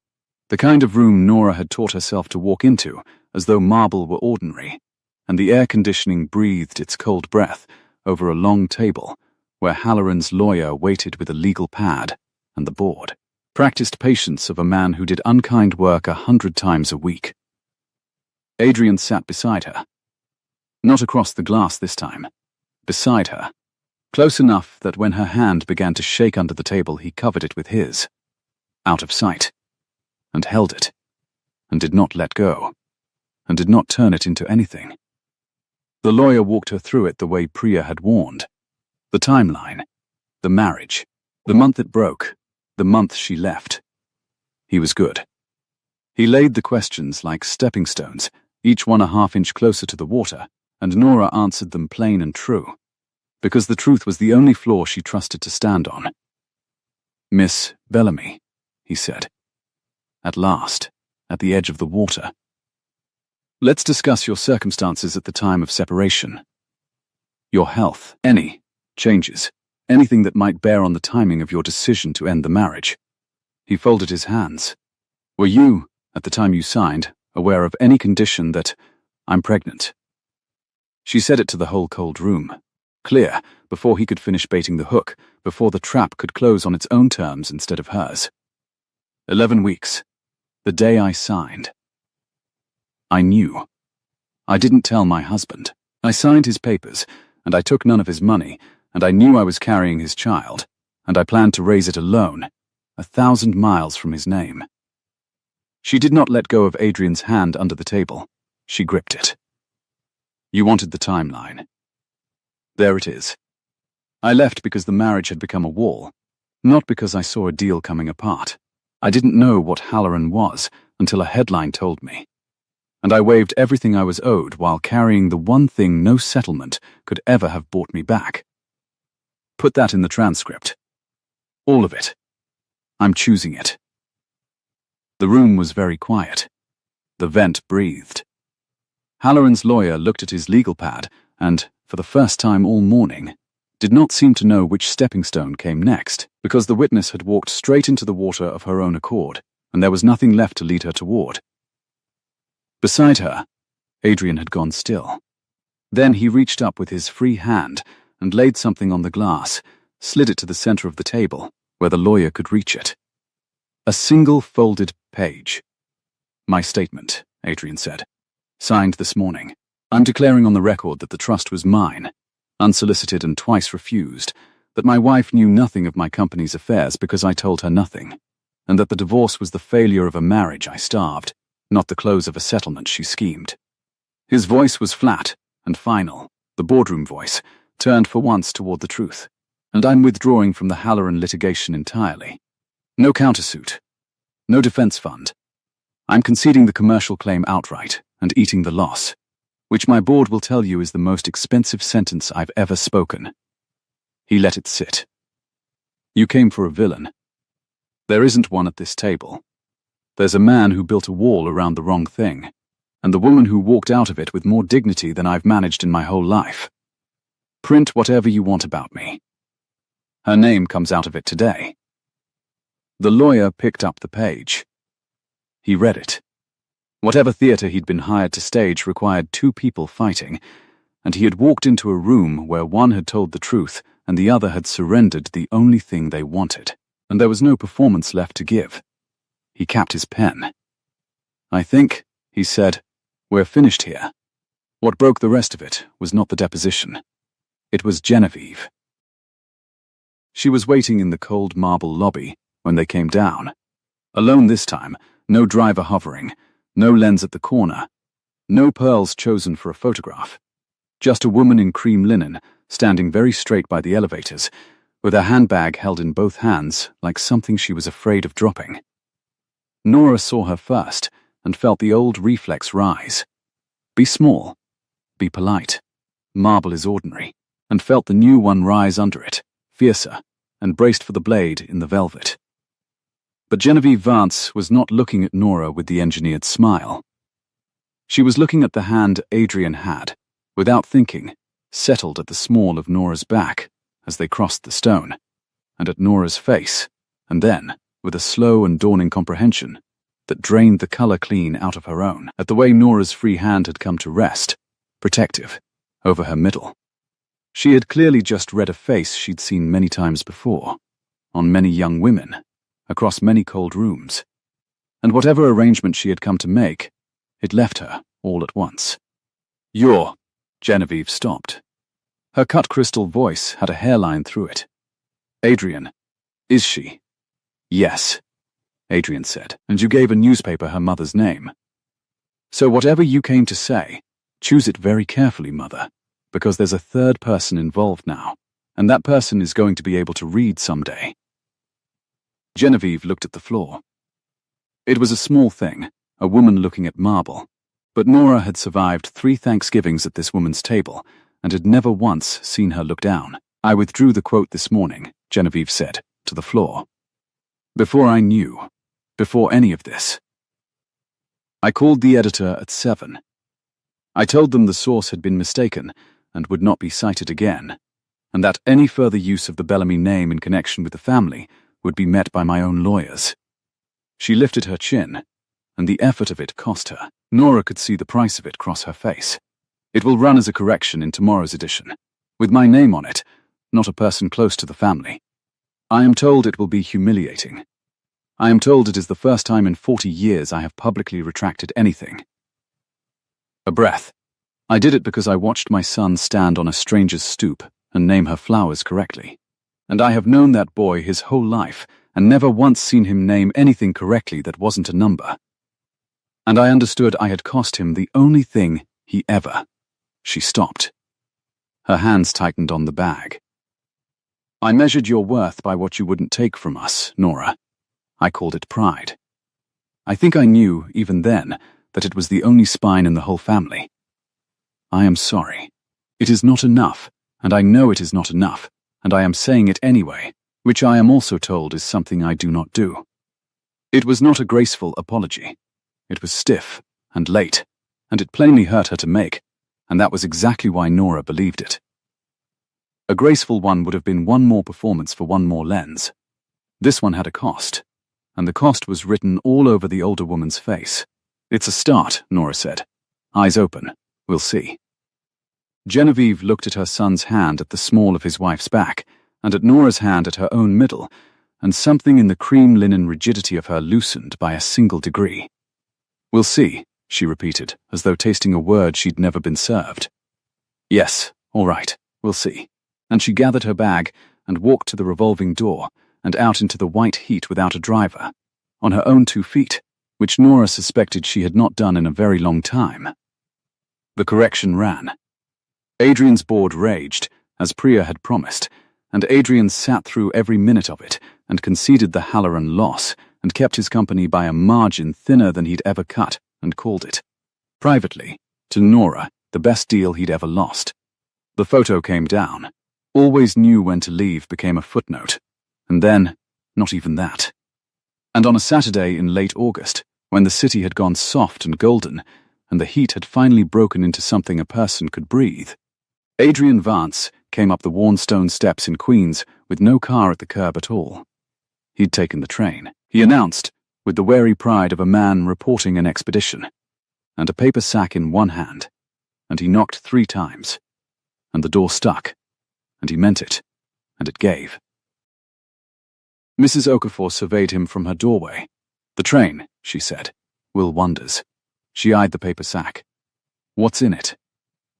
Speaker 1: the kind of room Nora had taught herself to walk into as though marble were ordinary, and the air conditioning breathed its cold breath over a long table where Halloran's lawyer waited with a legal pad and the board, practiced patience of a man who did unkind work 100 times a week. Adrian sat beside her. Not across the glass this time. Beside her. Close enough that when her hand began to shake under the table he covered it with his. Out of sight. And held it. And did not let go. And did not turn it into anything. The lawyer walked her through it the way Priya had warned. The timeline. The marriage. The month it broke. The month she left. He was good. He laid the questions like stepping stones, each one a half-inch closer to the water, and Nora answered them plain and true, because the truth was the only floor she trusted to stand on. Miss Bellamy, he said. At last, at the edge of the water. Let's discuss your circumstances at the time of separation. Your health, any changes, anything that might bear on the timing of your decision to end the marriage. He folded his hands. Were you, at the time you signed, aware of any condition that I'm pregnant? She said it to the whole cold room. Clear, before he could finish baiting the hook, before the trap could close on its own terms instead of hers. 11 weeks. The day I signed. I knew. I didn't tell my husband. I signed his papers, and I took none of his money, and I knew I was carrying his child, and I planned to raise it alone, 1,000 miles from his name. She did not let go of Adrian's hand under the table. She gripped it. You wanted the timeline. There it is. I left because the marriage had become a wall, not because I saw a deal coming apart. I didn't know what Halloran was until a headline told me. And I waived everything I was owed while carrying the one thing no settlement could ever have bought me back. Put that in the transcript. All of it. I'm choosing it. The room was very quiet. The vent breathed. Halloran's lawyer looked at his legal pad and, for the first time all morning, did not seem to know which stepping stone came next, because the witness had walked straight into the water of her own accord, and there was nothing left to lead her toward. Beside her, Adrian had gone still. Then he reached up with his free hand and laid something on the glass, slid it to the center of the table, where the lawyer could reach it. A single folded page. My statement, Adrian said. Signed this morning. I'm declaring on the record that the trust was mine, unsolicited and twice refused, that my wife knew nothing of my company's affairs because I told her nothing, and that the divorce was the failure of a marriage I starved, not the close of a settlement she schemed. His voice was flat and final, the boardroom voice, turned for once toward the truth, and I'm withdrawing from the Halloran litigation entirely. No countersuit. No defense fund. I'm conceding the commercial claim outright and eating the loss, which my board will tell you is the most expensive sentence I've ever spoken. He let it sit. You came for a villain. There isn't one at this table. There's a man who built a wall around the wrong thing, and the woman who walked out of it with more dignity than I've managed in my whole life. Print whatever you want about me. Her name comes out of it today. The lawyer picked up the page. He read it. Whatever theater he'd been hired to stage required two people fighting, and he had walked into a room where one had told the truth and the other had surrendered the only thing they wanted, and there was no performance left to give. He capped his pen. I think, he said, we're finished here. What broke the rest of it was not the deposition. It was Genevieve. She was waiting in the cold marble lobby when they came down. Alone this time, no driver hovering, no lens at the corner, no pearls chosen for a photograph. Just a woman in cream linen, standing very straight by the elevators, with her handbag held in both hands like something she was afraid of dropping. Nora saw her first and felt the old reflex rise. Be small. Be polite. Marble is ordinary, and felt the new one rise under it, fiercer, and braced for the blade in the velvet. But Genevieve Vance was not looking at Nora with the engineered smile. She was looking at the hand Adrian had, without thinking, settled at the small of Nora's back as they crossed the stone, and at Nora's face, and then, with a slow and dawning comprehension that drained the color clean out of her own, at the way Nora's free hand had come to rest, protective, over her middle. She had clearly just read a face she'd seen many times before, on many young women, across many cold rooms, and whatever arrangement she had come to make, it left her all at once. Genevieve stopped. Her cut crystal voice had a hairline through it. Adrian, is she? Yes, Adrian said, and you gave a newspaper her mother's name. So whatever you came to say, choose it very carefully, Mother, because there's a third person involved now, and that person is going to be able to read someday. Genevieve looked at the floor. It was a small thing, a woman looking at marble, but Nora had survived 3 Thanksgivings at this woman's table and had never once seen her look down. I withdrew the quote this morning, Genevieve said, to the floor. Before I knew. Before any of this. I called the editor at 7. I told them the source had been mistaken and would not be cited again, and that any further use of the Bellamy name in connection with the family would be met by my own lawyers. She lifted her chin, and the effort of it cost her. Nora could see the price of it cross her face. It will run as a correction in tomorrow's edition, with my name on it, not a person close to the family. I am told it will be humiliating. I am told it is the first time in 40 years I have publicly retracted anything. A breath. I did it because I watched my son stand on a stranger's stoop and name her flowers correctly. And I have known that boy his whole life and never once seen him name anything correctly that wasn't a number. And I understood I had cost him the only thing he ever. She stopped. Her hands tightened on the bag. I measured your worth by what you wouldn't take from us, Nora. I called it pride. I think I knew, even then, that it was the only spine in the whole family. I am sorry. It is not enough, and I know it is not enough, and I am saying it anyway, which I am also told is something I do not do. It was not a graceful apology. It was stiff and late, and it plainly hurt her to make, and that was exactly why Nora believed it. A graceful one would have been one more performance for one more lens. This one had a cost, and the cost was written all over the older woman's face. It's a start, Nora said. Eyes open. We'll see. Genevieve looked at her son's hand at the small of his wife's back, and at Nora's hand at her own middle, and something in the cream linen rigidity of her loosened by a single degree. We'll see, she repeated, as though tasting a word she'd never been served. Yes, all right, we'll see. And she gathered her bag and walked to the revolving door and out into the white heat without a driver, on her own 2 feet, which Nora suspected she had not done in a very long time. The correction ran. Adrian's board raged, as Priya had promised, and Adrian sat through every minute of it and conceded the Halloran loss and kept his company by a margin thinner than he'd ever cut and called it, privately, to Nora, the best deal he'd ever lost. The photo came down. Always knew when to leave became a footnote, and then, not even that. And on a Saturday in late August, when the city had gone soft and golden, and the heat had finally broken into something a person could breathe, Adrian Vance came up the worn stone steps in Queens with no car at the curb at all. He'd taken the train, he announced, with the wary pride of a man reporting an expedition, and a paper sack in one hand, and he knocked 3 times, and the door stuck, and he meant it, and it gave. Mrs. Okafor surveyed him from her doorway. The train, she said, will wonders. She eyed the paper sack. What's in it?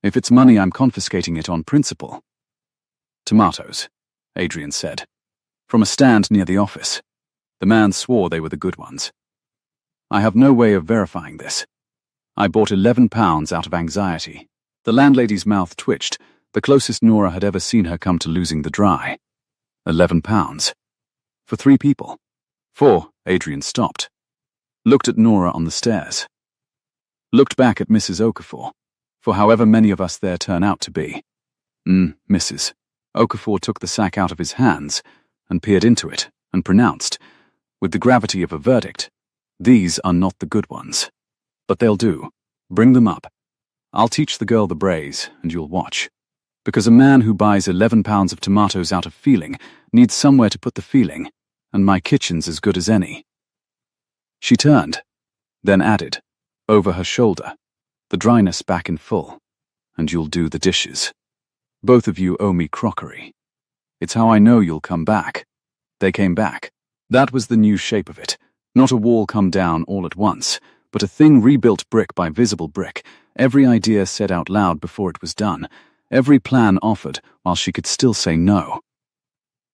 Speaker 1: If it's money, I'm confiscating it on principle. Tomatoes, Adrian said, from a stand near the office. The man swore they were the good ones. I have no way of verifying this. I bought £11 out of anxiety. The landlady's mouth twitched, the closest Nora had ever seen her come to losing the dry. £11. For 3 people. 4, Adrian stopped. Looked at Nora on the stairs. Looked back at Mrs. Okafor, for however many of us there turn out to be. Mrs. Okafor took the sack out of his hands and peered into it and pronounced, with the gravity of a verdict, these are not the good ones. But they'll do. Bring them up. I'll teach the girl the brays, and you'll watch. Because a man who buys £11 of tomatoes out of feeling needs somewhere to put the feeling, and my kitchen's as good as any. She turned, then added, over her shoulder, the dryness back in full, and you'll do the dishes. Both of you owe me crockery. It's how I know you'll come back. They came back. That was the new shape of it. Not a wall come down all at once, but a thing rebuilt brick by visible brick, every idea said out loud before it was done, every plan offered while she could still say no.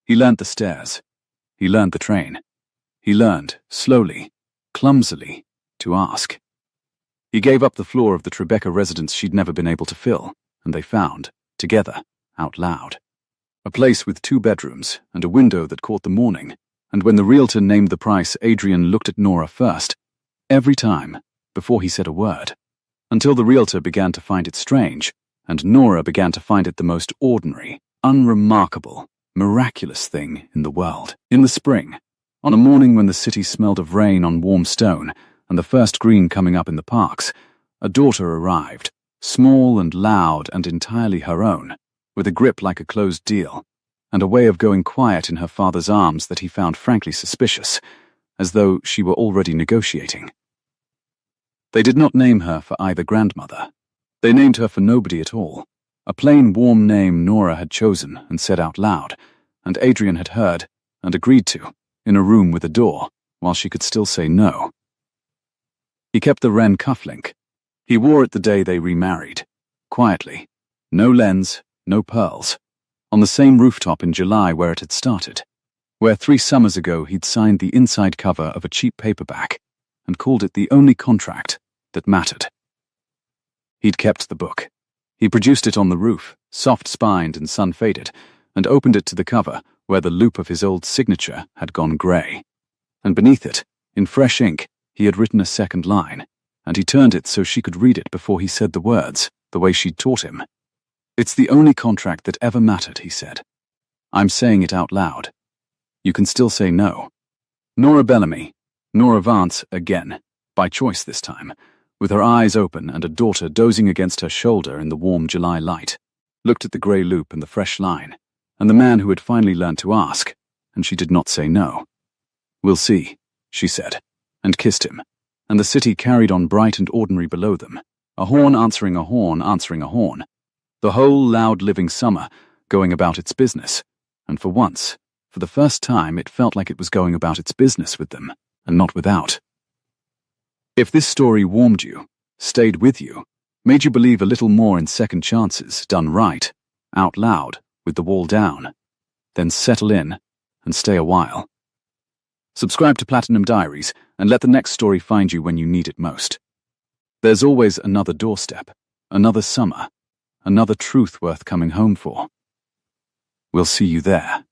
Speaker 1: He learnt the stairs. He learned the train. He learned, slowly, clumsily, to ask. He gave up the floor of the Tribeca residence she'd never been able to fill, and they found, together, out loud, a place with 2 bedrooms and a window that caught the morning, and when the realtor named the price, Adrian looked at Nora first, every time, before he said a word, until the realtor began to find it strange, and Nora began to find it the most ordinary, unremarkable, miraculous thing in the world. In the spring, On a morning when the city smelled of rain on warm stone and the first green coming up in the parks, a daughter arrived, small and loud and entirely her own, with a grip like a closed deal, and a way of going quiet in her father's arms that he found frankly suspicious, as though she were already negotiating. They did not name her for either grandmother. They named her for nobody at all, a plain warm name Nora had chosen and said out loud, and Adrian had heard and agreed to, in a room with a door, while she could still say no. He kept the Wren cufflink. He wore it the day they remarried, quietly, no lens, no pearls, on the same rooftop in July where it had started, where 3 summers ago he'd signed the inside cover of a cheap paperback and called it the only contract that mattered. He'd kept the book. He produced it on the roof, soft-spined and sun-faded, and opened it to the cover where the loop of his old signature had gone grey. And beneath it, in fresh ink, he had written a second line, and he turned it so she could read it before he said the words, the way she'd taught him. "It's the only contract that ever mattered," he said. "I'm saying it out loud. You can still say no." Nora Bellamy, Nora Vance again, by choice this time, with her eyes open and a daughter dozing against her shoulder in the warm July light, looked at the grey loop and the fresh line, and the man who had finally learned to ask, and she did not say no. "We'll see," she said, and kissed him, and the city carried on bright and ordinary below them, a horn answering a horn answering a horn, the whole loud living summer going about its business, and for once, for the first time, it felt like it was going about its business with them, and not without. If this story warmed you, stayed with you, made you believe a little more in second chances done right, out loud, with the wall down, then settle in and stay a while. Subscribe to Platinum Diaries and let the next story find you when you need it most. There's always another doorstep, another summer, another truth worth coming home for. We'll see you there.